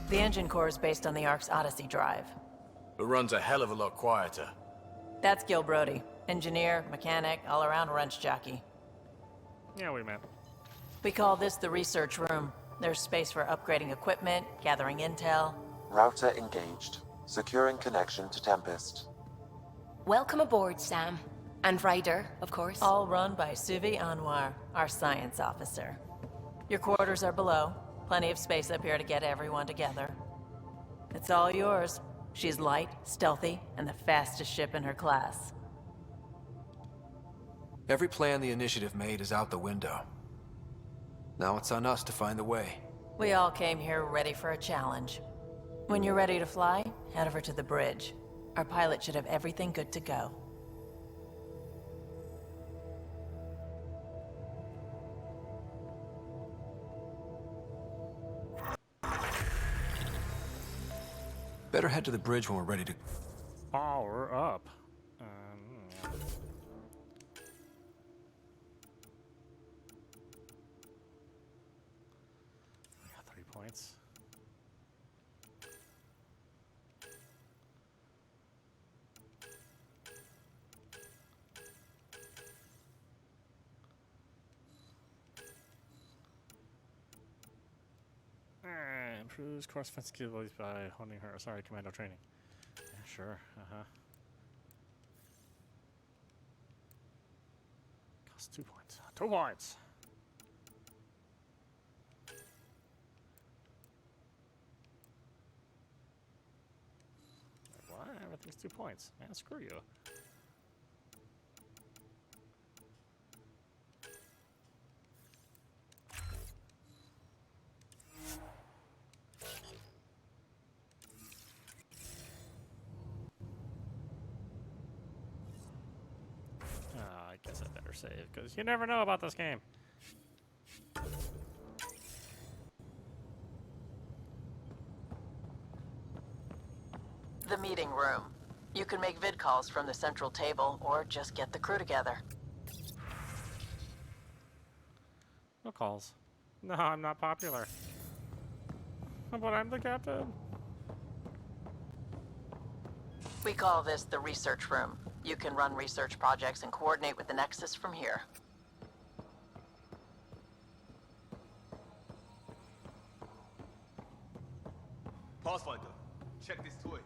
[SPEAKER 14] The engine core is based on the Ark's Odyssey drive.
[SPEAKER 8] It runs a hell of a lot quieter.
[SPEAKER 14] That's Gil Brody. Engineer, mechanic, all-around wrench jockey.
[SPEAKER 1] Yeah, we met.
[SPEAKER 14] We call this the research room. There's space for upgrading equipment, gathering intel.
[SPEAKER 17] Router engaged. Securing connection to Tempest.
[SPEAKER 9] Welcome aboard, Sam. And Ryder, of course.
[SPEAKER 14] All run by Suvi Anwar, our science officer. Your quarters are below. Plenty of space up here to get everyone together. It's all yours. She's light, stealthy, and the fastest ship in her class.
[SPEAKER 3] Every plan the Initiative made is out the window. Now it's on us to find the way.
[SPEAKER 14] We all came here ready for a challenge. When you're ready to fly, head over to the bridge. Our pilot should have everything good to go.
[SPEAKER 3] Better head to the bridge when we're ready to...
[SPEAKER 1] Oh, we're up. Yeah. We got 3 points. Improves course defense capabilities by honing her. Sorry, commando training. Yeah, sure. Costs 2 points. 2 points. What? Everything's 2 points. Man, screw you. I guess I better save, because you never know about this game.
[SPEAKER 14] The meeting room. You can make vid calls from the central table, or just get the crew together.
[SPEAKER 1] No calls. No, I'm not popular. But I'm the captain.
[SPEAKER 14] We call this the research room. You can run research projects and coordinate with the Nexus from here.
[SPEAKER 4] Pathfinder, check this toy.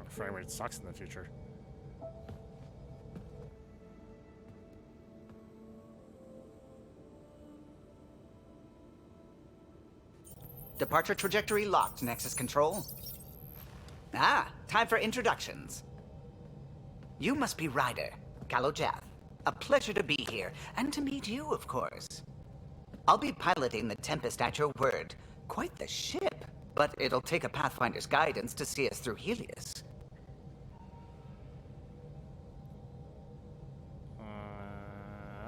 [SPEAKER 1] Frame rate sucks in the future.
[SPEAKER 11] Departure trajectory locked, Nexus Control. Ah, time for introductions. You must be Ryder, Kalojath. A pleasure to be here, and to meet you, of course. I'll be piloting the Tempest at your word. Quite the ship, but it'll take a Pathfinder's guidance to see us through Heleus.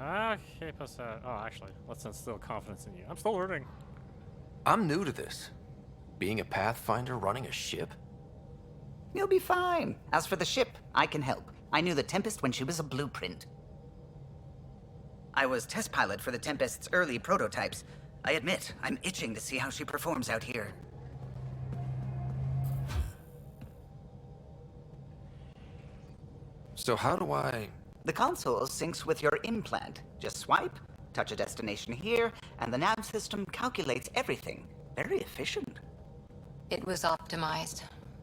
[SPEAKER 1] Okay, plus oh, actually, let's instill confidence in you. I'm still learning.
[SPEAKER 3] I'm new to this. Being a Pathfinder running a ship?
[SPEAKER 11] You'll be fine. As for the ship, I can help. I knew the Tempest when she was a blueprint. I was test pilot for the Tempest's early prototypes. I admit, I'm itching to see how she performs out here.
[SPEAKER 3] So how do I...
[SPEAKER 11] The console syncs with your implant. Just swipe, touch a destination here, and the nav system calculates everything. Very efficient.
[SPEAKER 2] It was optimized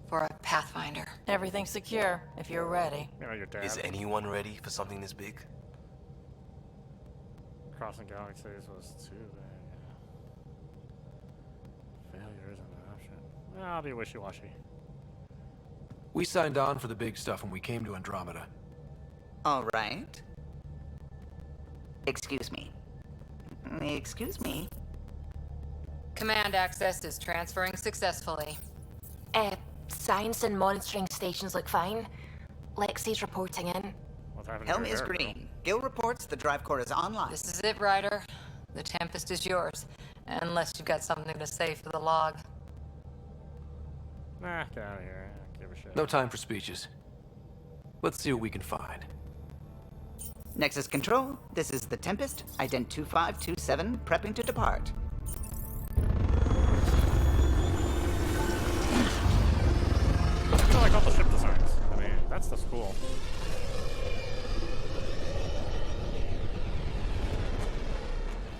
[SPEAKER 2] for a Pathfinder.
[SPEAKER 14] Everything's secure, if you're ready.
[SPEAKER 1] You know, your dad.
[SPEAKER 4] Is anyone ready for something this big?
[SPEAKER 1] Crossing galaxies was too big. Failure isn't an option. Well, I'll be wishy-washy.
[SPEAKER 3] We signed on for the big stuff when we came to Andromeda.
[SPEAKER 11] All right. Excuse me. Excuse me.
[SPEAKER 2] Command access is transferring successfully.
[SPEAKER 9] Science and monitoring stations look fine. Lexi's reporting in.
[SPEAKER 11] Helm is green. Gil reports the drive core is online.
[SPEAKER 2] This is it, Ryder. The Tempest is yours. Unless you've got something to say for the log.
[SPEAKER 1] Nah, get out of here. I don't give a shit.
[SPEAKER 3] No time for speeches. Let's see what we can find.
[SPEAKER 11] Nexus Control, this is the Tempest, ident 2527, prepping to depart.
[SPEAKER 1] I feel like all the ship designs. I mean, that stuff's cool.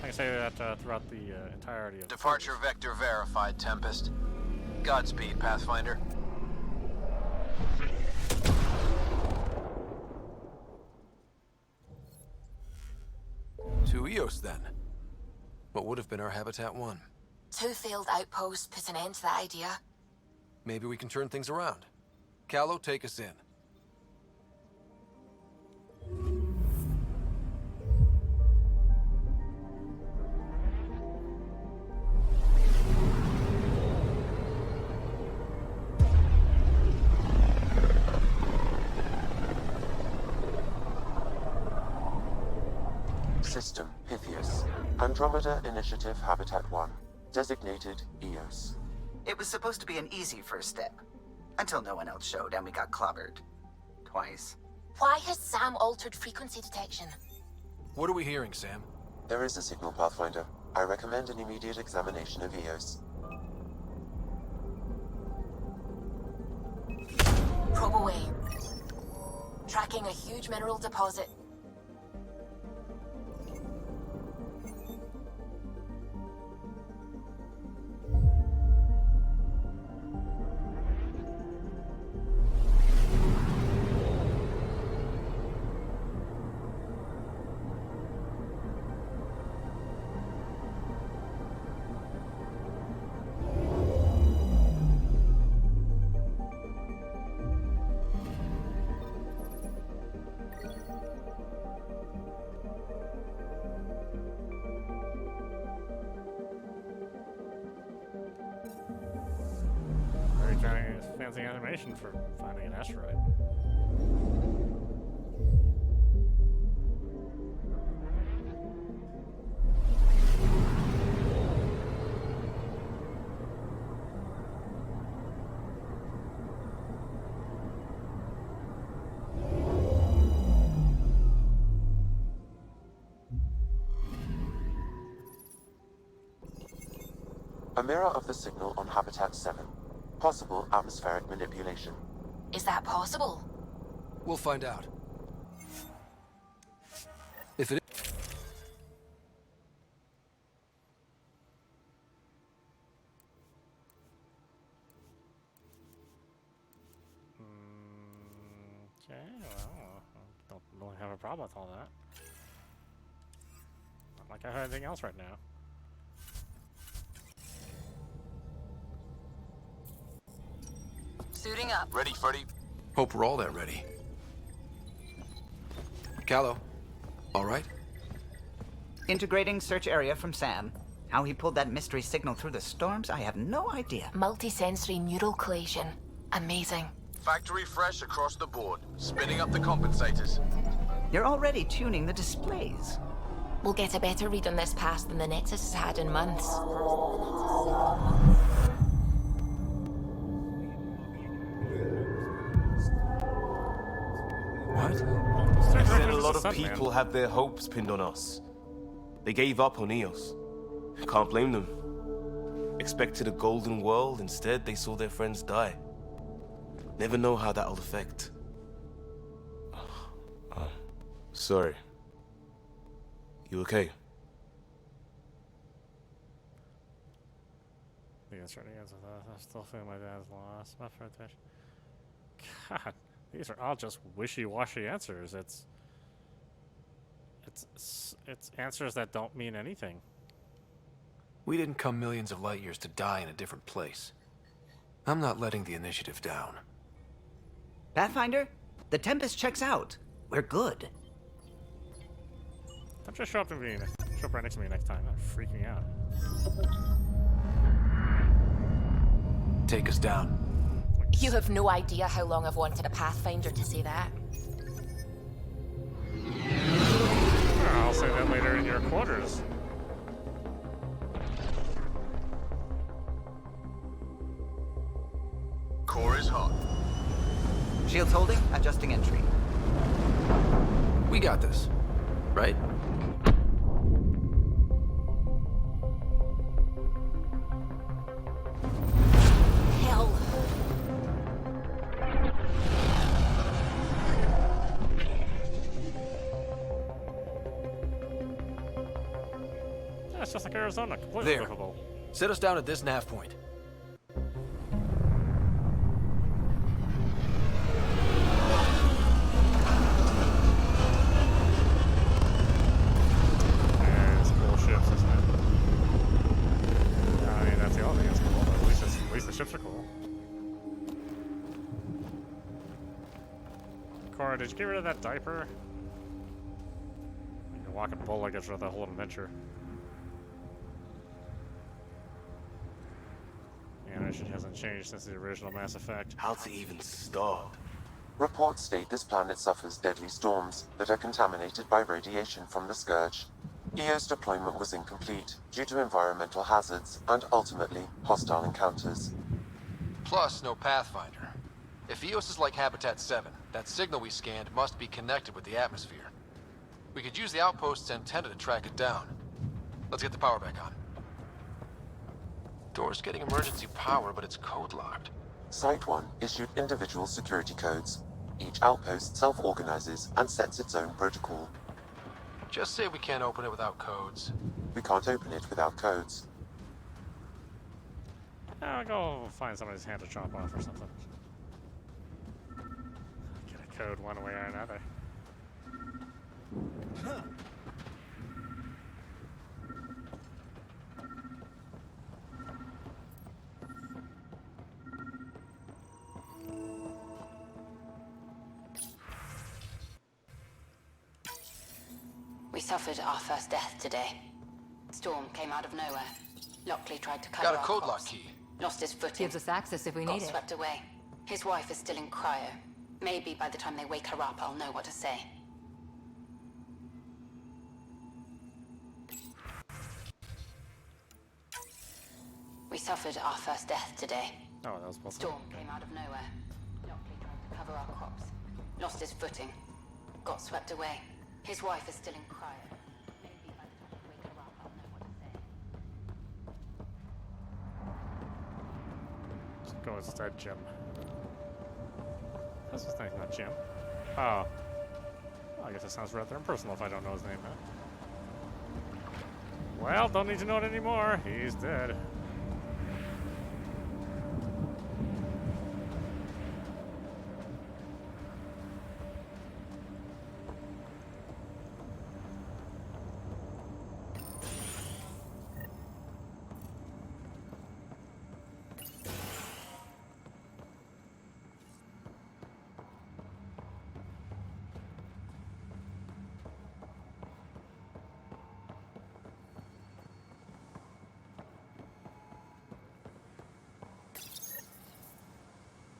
[SPEAKER 1] I can say that throughout the entirety of
[SPEAKER 8] Departure vector verified, Tempest. Godspeed, Pathfinder.
[SPEAKER 3] To Eos, then. What would have been our Habitat 1?
[SPEAKER 9] 2 failed outposts put an end to that idea.
[SPEAKER 3] Maybe we can turn things around. Callow, take us in.
[SPEAKER 17] System, Heleus. Andromeda Initiative Habitat 1. Designated Eos.
[SPEAKER 11] It was supposed to be an easy first step. Until no one else showed and we got clobbered. Twice.
[SPEAKER 9] Why has Sam altered frequency detection?
[SPEAKER 3] What are we hearing, Sam?
[SPEAKER 17] There is a signal, Pathfinder. I recommend an immediate examination of Eos.
[SPEAKER 9] Probe away. Tracking a huge mineral deposit.
[SPEAKER 1] Fancy animation for finding an asteroid.
[SPEAKER 17] A mirror of the signal on Habitat 7. Possible atmospheric manipulation.
[SPEAKER 9] Is that possible?
[SPEAKER 3] We'll find out. If it is...
[SPEAKER 1] Okay, well, don't really have a problem with all that. Not like I have anything else right now.
[SPEAKER 2] Suiting up.
[SPEAKER 8] Ready, Freddy?
[SPEAKER 3] Hope we're all that ready. Callow, all right?
[SPEAKER 11] Integrating search area from Sam. How he pulled that mystery signal through the storms, I have no idea.
[SPEAKER 9] Multisensory neural collation. Amazing.
[SPEAKER 8] Factory fresh across the board. Spinning up the compensators.
[SPEAKER 11] You're already tuning the displays.
[SPEAKER 9] We'll get a better read on this pass than the Nexus has had in months.
[SPEAKER 4] I said a lot of people have their hopes pinned on us. They gave up on Eos. Can't blame them. Expected a golden world, instead they saw their friends die. Never know how that'll affect. Sorry. You okay?
[SPEAKER 1] The answer to answer that. I still feel my dad's lost. My friend. God. These are all just wishy-washy answers. It's answers that don't mean anything.
[SPEAKER 3] We didn't come millions of light years to die in a different place. I'm not letting the initiative down.
[SPEAKER 11] Pathfinder, the Tempest checks out. We're good.
[SPEAKER 1] Don't just show up right next to me next time. I'm freaking out.
[SPEAKER 3] Take us down.
[SPEAKER 1] Like
[SPEAKER 9] You have no idea how long I've wanted a Pathfinder to say that.
[SPEAKER 1] I'll say that later in your quarters.
[SPEAKER 3] Core is hot.
[SPEAKER 11] Shields holding, adjusting entry.
[SPEAKER 3] We got this, right?
[SPEAKER 9] Hell.
[SPEAKER 1] Yeah, it's just like Arizona, completely
[SPEAKER 3] There.
[SPEAKER 1] livable.
[SPEAKER 3] Set us down at this nav point.
[SPEAKER 1] It's cool ships, isn't it? I mean, that's the only thing that's cool, but at least the ships are cool. Cora, did you get rid of that diaper? You can walk a bull, I guess, for the whole adventure. The animation hasn't changed since the original Mass Effect.
[SPEAKER 4] How to even start?
[SPEAKER 17] Reports state this planet suffers deadly storms that are contaminated by radiation from the Scourge. EO's deployment was incomplete due to environmental hazards and ultimately hostile encounters.
[SPEAKER 3] Plus, no Pathfinder. If EOS is like Habitat 7, that signal we scanned must be connected with the atmosphere. We could use the outpost's antenna to track it down. Let's get the power back on. Door's getting emergency power, but it's code-locked.
[SPEAKER 17] Site 1 issued individual security codes. Each outpost self-organizes and sets its own protocol.
[SPEAKER 3] Just say we can't open it without codes.
[SPEAKER 17] We can't open it without codes.
[SPEAKER 1] I'll go find somebody's hand to chop off or something. Get a code one way or another.
[SPEAKER 23] We suffered our first death today. Storm came out of nowhere. Lockley tried to cover
[SPEAKER 3] Got a
[SPEAKER 23] our
[SPEAKER 3] code
[SPEAKER 23] corpse.
[SPEAKER 3] lock key.
[SPEAKER 23] Lost his footing.
[SPEAKER 2] Gives us access if we
[SPEAKER 23] Got
[SPEAKER 2] need it.
[SPEAKER 23] swept away. His wife is still in cryo. Maybe by the time they wake her up, I'll know what to say. We suffered our first death today.
[SPEAKER 1] Oh, that was both.
[SPEAKER 23] Storm came out of nowhere. Lockley tried to cover our crops. Lost his footing. Got swept away. His wife is still in cryo. Maybe by the time we wake her up, I'll know what to say.
[SPEAKER 1] Let's go instead, Jim. That's his name, not Jim. Oh. I guess it sounds rather impersonal if I don't know his name, huh? Well, don't need to know it anymore. He's dead.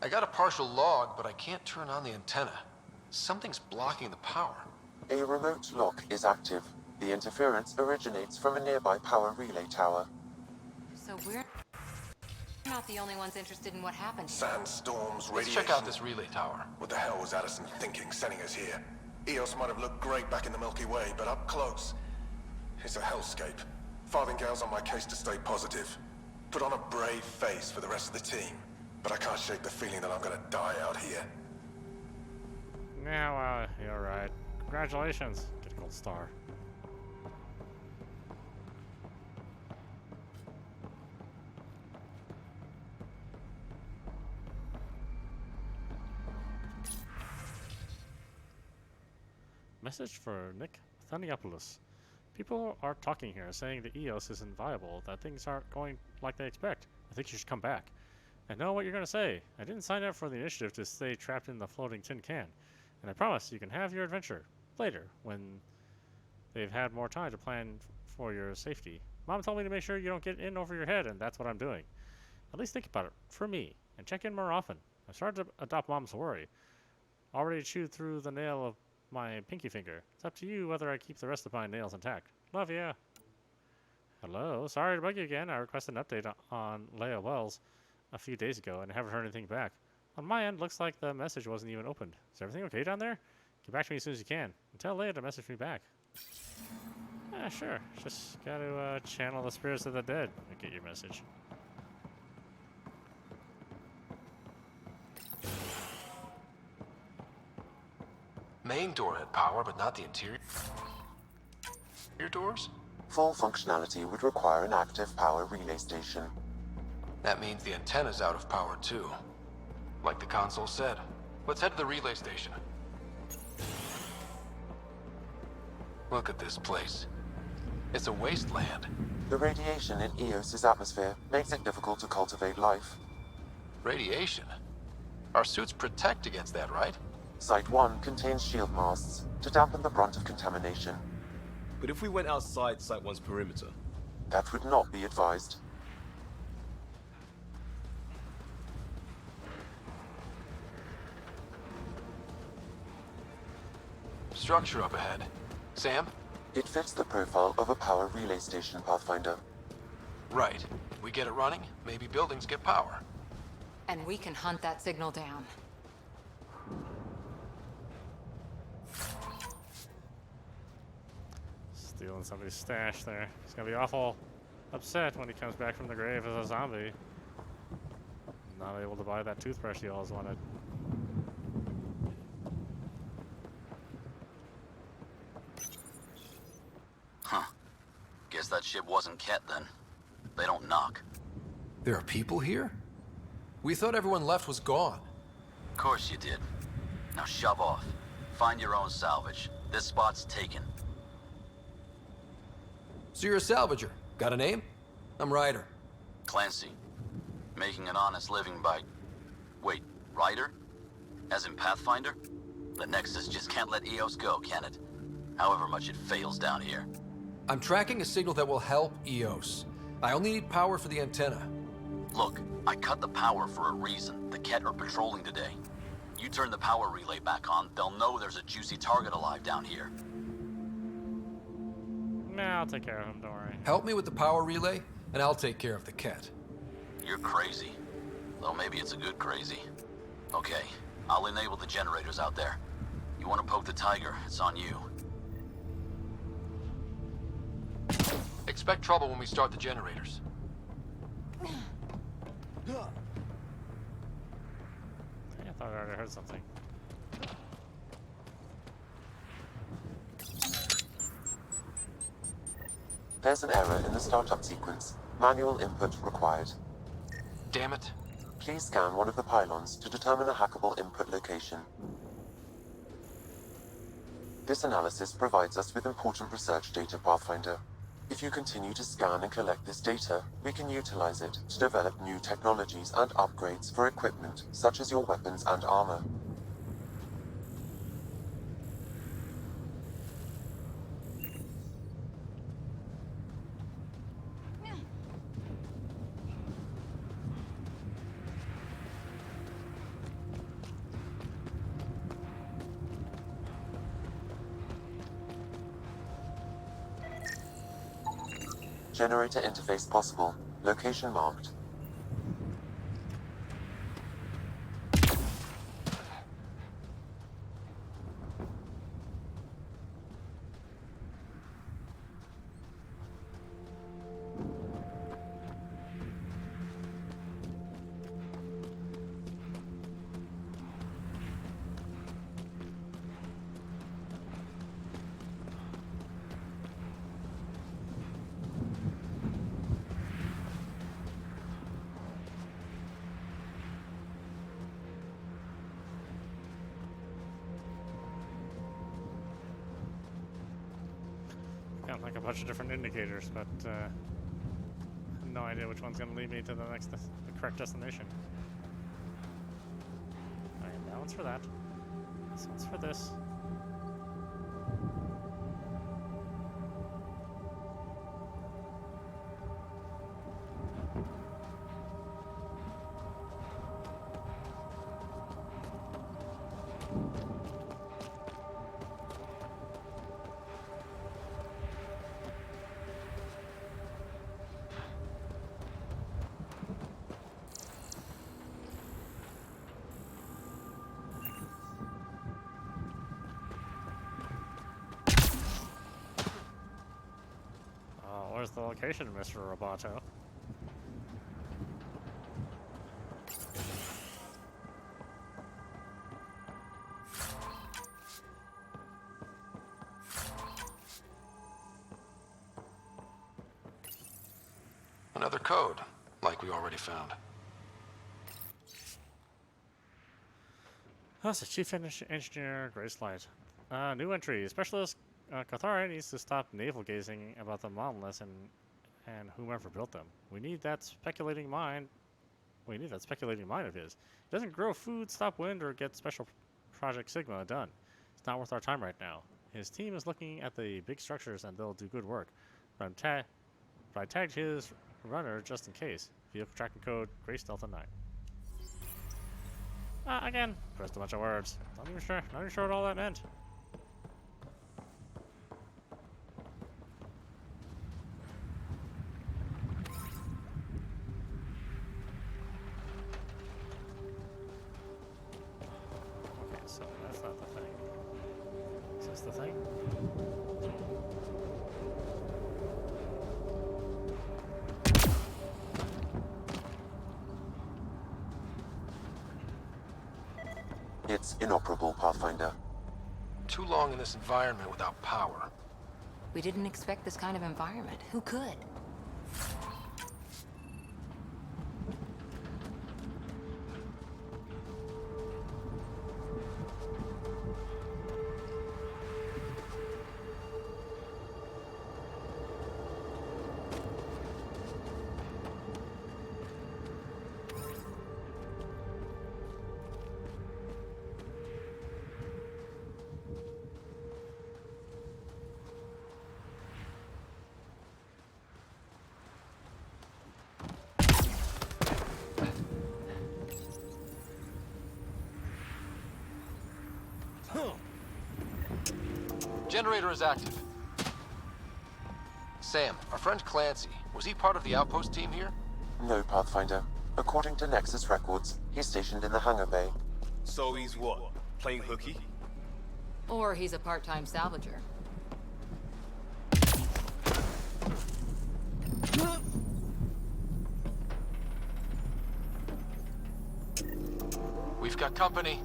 [SPEAKER 3] I got a partial log, but I can't turn on the antenna. Something's blocking the power.
[SPEAKER 17] A remote lock is active. The interference originates from a nearby power relay tower.
[SPEAKER 2] So we're not the only ones interested in what happened.
[SPEAKER 10] Sandstorms,
[SPEAKER 3] Let's
[SPEAKER 10] radiation.
[SPEAKER 3] check out this relay tower.
[SPEAKER 10] What the hell was Addison thinking sending us here? EOS might have looked great back in the Milky Way, but up close, it's a hellscape. Farthingale's on my case to stay positive. Put on a brave face for the rest of the team, but I can't shake the feeling that I'm gonna die out here.
[SPEAKER 1] Now, you're right. Congratulations. Get a gold star. Message for Nick Thaniopoulos. People are talking here, saying the EOS isn't viable, that things aren't going like they expect. I think you should come back. I know what you're going to say. I didn't sign up for the initiative to stay trapped in the floating tin can. And I promise you can have your adventure later, when they've had more time to plan for your safety. Mom told me to make sure you don't get in over your head, and that's what I'm doing. At least think about it, for me, and check in more often. I started to adopt Mom's worry. Already chewed through the nail of my pinky finger. It's up to you whether I keep the rest of my nails intact. Love ya. Hello, sorry to bug you again. I requested an update on Leia Wells a few days ago and haven't heard anything back. On my end, looks like the message wasn't even opened. Is everything okay down there? Get back to me as soon as you can. And tell Leia to message me back. Yeah, sure. Just gotta channel the spirits of the dead and get your message.
[SPEAKER 3] Main door had power, but not the interior doors?
[SPEAKER 17] Full functionality would require an active power relay station.
[SPEAKER 3] That means the antenna's out of power too. Like the console said. Let's head to the relay station. Look at this place. It's a wasteland.
[SPEAKER 17] The radiation in Eos's atmosphere makes it difficult to cultivate life.
[SPEAKER 3] Radiation? Our suits protect against that, right?
[SPEAKER 17] Site 1 contains shield masts to dampen the brunt of contamination.
[SPEAKER 4] But if we went outside Site 1's perimeter?
[SPEAKER 17] That would not be advised.
[SPEAKER 3] Structure up ahead. Sam?
[SPEAKER 17] It fits the profile of a power relay station, Pathfinder.
[SPEAKER 3] Right. We get it running, maybe buildings get power.
[SPEAKER 2] And we can hunt that signal down.
[SPEAKER 1] Stealing somebody's stash there. He's gonna be awful upset when he comes back from the grave as a zombie. Not able to buy that toothbrush he always wanted.
[SPEAKER 12] Huh. Guess that ship wasn't Ket then. They don't knock.
[SPEAKER 16] There are people here? We thought everyone left was gone.
[SPEAKER 12] Of course you did. Now shove off. Find your own salvage. This spot's taken.
[SPEAKER 16] So you're a salvager. Got a name? I'm Ryder.
[SPEAKER 12] Clancy. Making an honest living by... Wait, Ryder? As in Pathfinder? The Nexus just can't let Eos go, can it? However much it fails down here.
[SPEAKER 16] I'm tracking a signal that will help Eos. I only need power for the antenna.
[SPEAKER 12] Look, I cut the power for a reason. The Ket are patrolling today. You turn the power relay back on, they'll know there's a juicy target alive down here.
[SPEAKER 1] Nah, I'll take care of him, don't worry.
[SPEAKER 16] Help me with the power relay, and I'll take care of the Ket.
[SPEAKER 12] You're crazy. Though maybe it's a good crazy. Okay, I'll enable the generators out there. You want to poke the tiger, it's on you.
[SPEAKER 3] Expect trouble when we start the generators.
[SPEAKER 1] I thought I already heard something.
[SPEAKER 17] There's an error in the startup sequence. Manual input required.
[SPEAKER 3] Damn it.
[SPEAKER 17] Please scan one of the pylons to determine a hackable input location. This analysis provides us with important research data, Pathfinder. If you continue to scan and collect this data, we can utilize it to develop new technologies and upgrades for equipment, such as your weapons and armor. Generator interface possible. Location marked.
[SPEAKER 1] Got like a bunch of different indicators, but no idea which one's going to lead me to the correct destination. Alright, that one's for that. This one's for this. the location, Mr. Roboto.
[SPEAKER 3] Another code, like we already found.
[SPEAKER 1] That's the Chief Engineer, Grace Light. New entry. Specialist Cathara needs to stop navel gazing about the monoliths and whomever built them. We need that speculating mind of his. He doesn't grow food, stop wind, or get special Project Sigma done. It's not worth our time right now. His team is looking at the big structures and they'll do good work. But I tagged his runner just in case. Vehicle tracking code Grace Delta 9. Again, pressed a bunch of words. Not even sure what all that meant. Okay, so that's not the thing. Is this the thing?
[SPEAKER 17] It's inoperable, Pathfinder.
[SPEAKER 3] Too long in this environment without power.
[SPEAKER 2] We didn't expect this kind of environment. Who could?
[SPEAKER 3] Generator is active. Sam, our friend Clancy, was he part of the outpost team here?
[SPEAKER 17] No, Pathfinder. According to Nexus records, he's stationed in the hangar bay.
[SPEAKER 4] So he's what? Playing hooky?
[SPEAKER 2] Or he's a part-time salvager.
[SPEAKER 3] We've got company.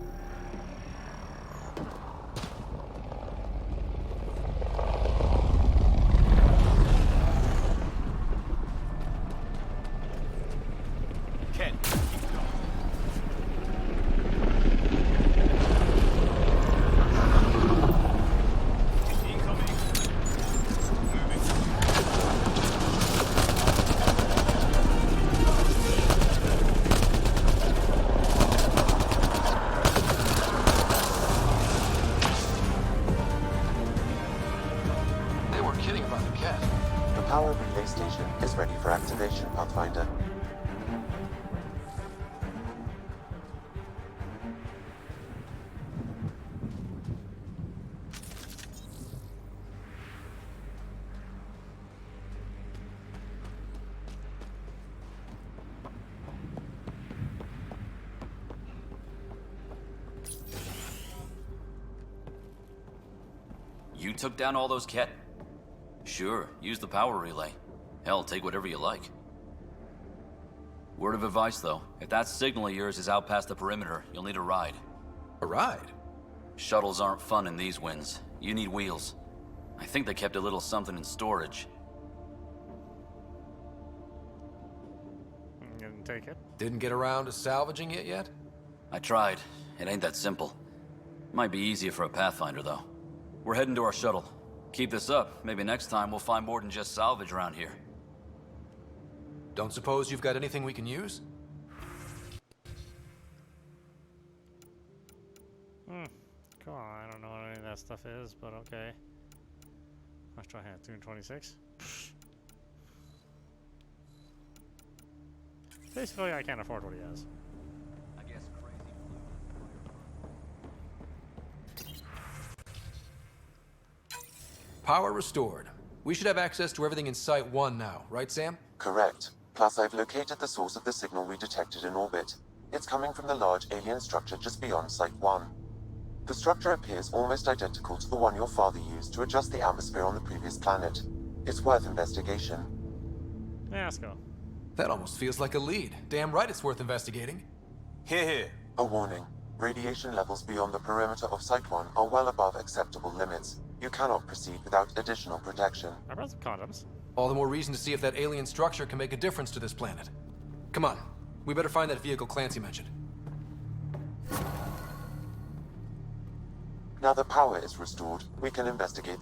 [SPEAKER 17] Pathfinder.
[SPEAKER 12] You took down all those Ket? Sure, use the power relay. Hell, take whatever you like. Word of advice, though. If that signal of yours is out past the perimeter, you'll need a ride.
[SPEAKER 16] A ride?
[SPEAKER 12] Shuttles aren't fun in these winds. You need wheels. I think they kept a little something in storage.
[SPEAKER 1] Didn't take it.
[SPEAKER 16] Didn't get around to salvaging it yet?
[SPEAKER 12] I tried. It ain't that simple. Might be easier for a Pathfinder, though. We're heading to our shuttle. Keep this up. Maybe next time we'll find more than just salvage around here.
[SPEAKER 16] Don't suppose you've got anything we can use?
[SPEAKER 1] Cool. I don't know what any of that stuff is, but okay. Let's try hand. 226. Basically, I can't afford what he has.
[SPEAKER 6] I guess
[SPEAKER 16] Power restored. We should have access to everything in Site 1 now, right, Sam?
[SPEAKER 17] Correct. Plus, I've located the source of the signal we detected in orbit. It's coming from the large alien structure just beyond Site 1. The structure appears almost identical to the one your father used to adjust the atmosphere on the previous planet. It's worth investigation.
[SPEAKER 1] Yeah, let's go.
[SPEAKER 16] That almost feels like a lead. Damn right it's worth investigating.
[SPEAKER 4] Here.
[SPEAKER 17] A warning. Radiation levels beyond the perimeter of Site 1 are well above acceptable limits. You cannot proceed without additional protection.
[SPEAKER 1] I brought some condoms.
[SPEAKER 16] All the more reason to see if that alien structure can make a difference to this planet. Come on. We better find that vehicle Clancy mentioned.
[SPEAKER 17] Now that power is restored, we can investigate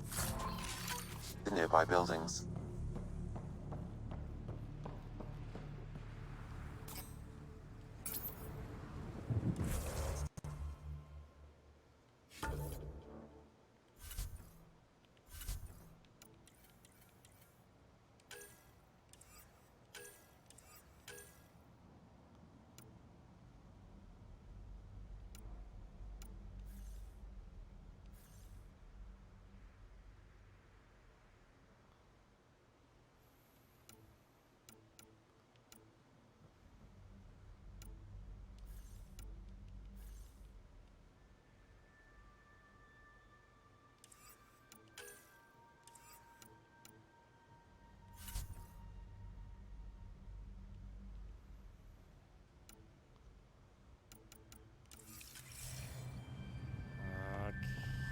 [SPEAKER 17] the nearby buildings.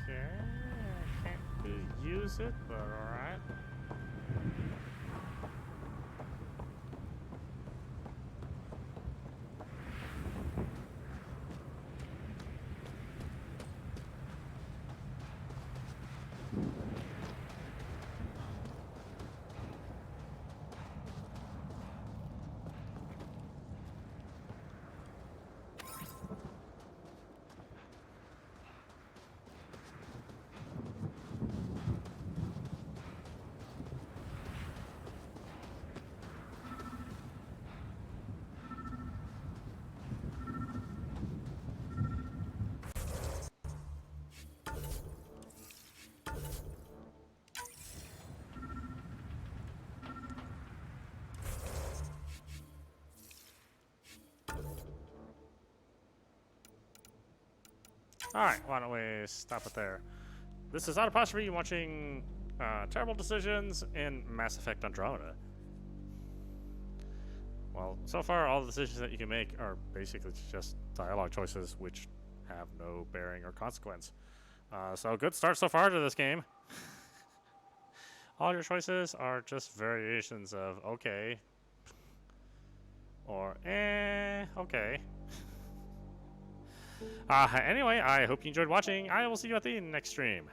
[SPEAKER 1] Okay. I can't really use it, but alright. Alright, why don't we stop it there? This is Audap, you watching Terrible Decisions in Mass Effect Andromeda. Well, so far all the decisions that you can make are basically just dialogue choices which have no bearing or consequence. So good start so far to this game. All your choices are just variations of okay or okay. Anyway, I hope you enjoyed watching. I will see you at the next stream.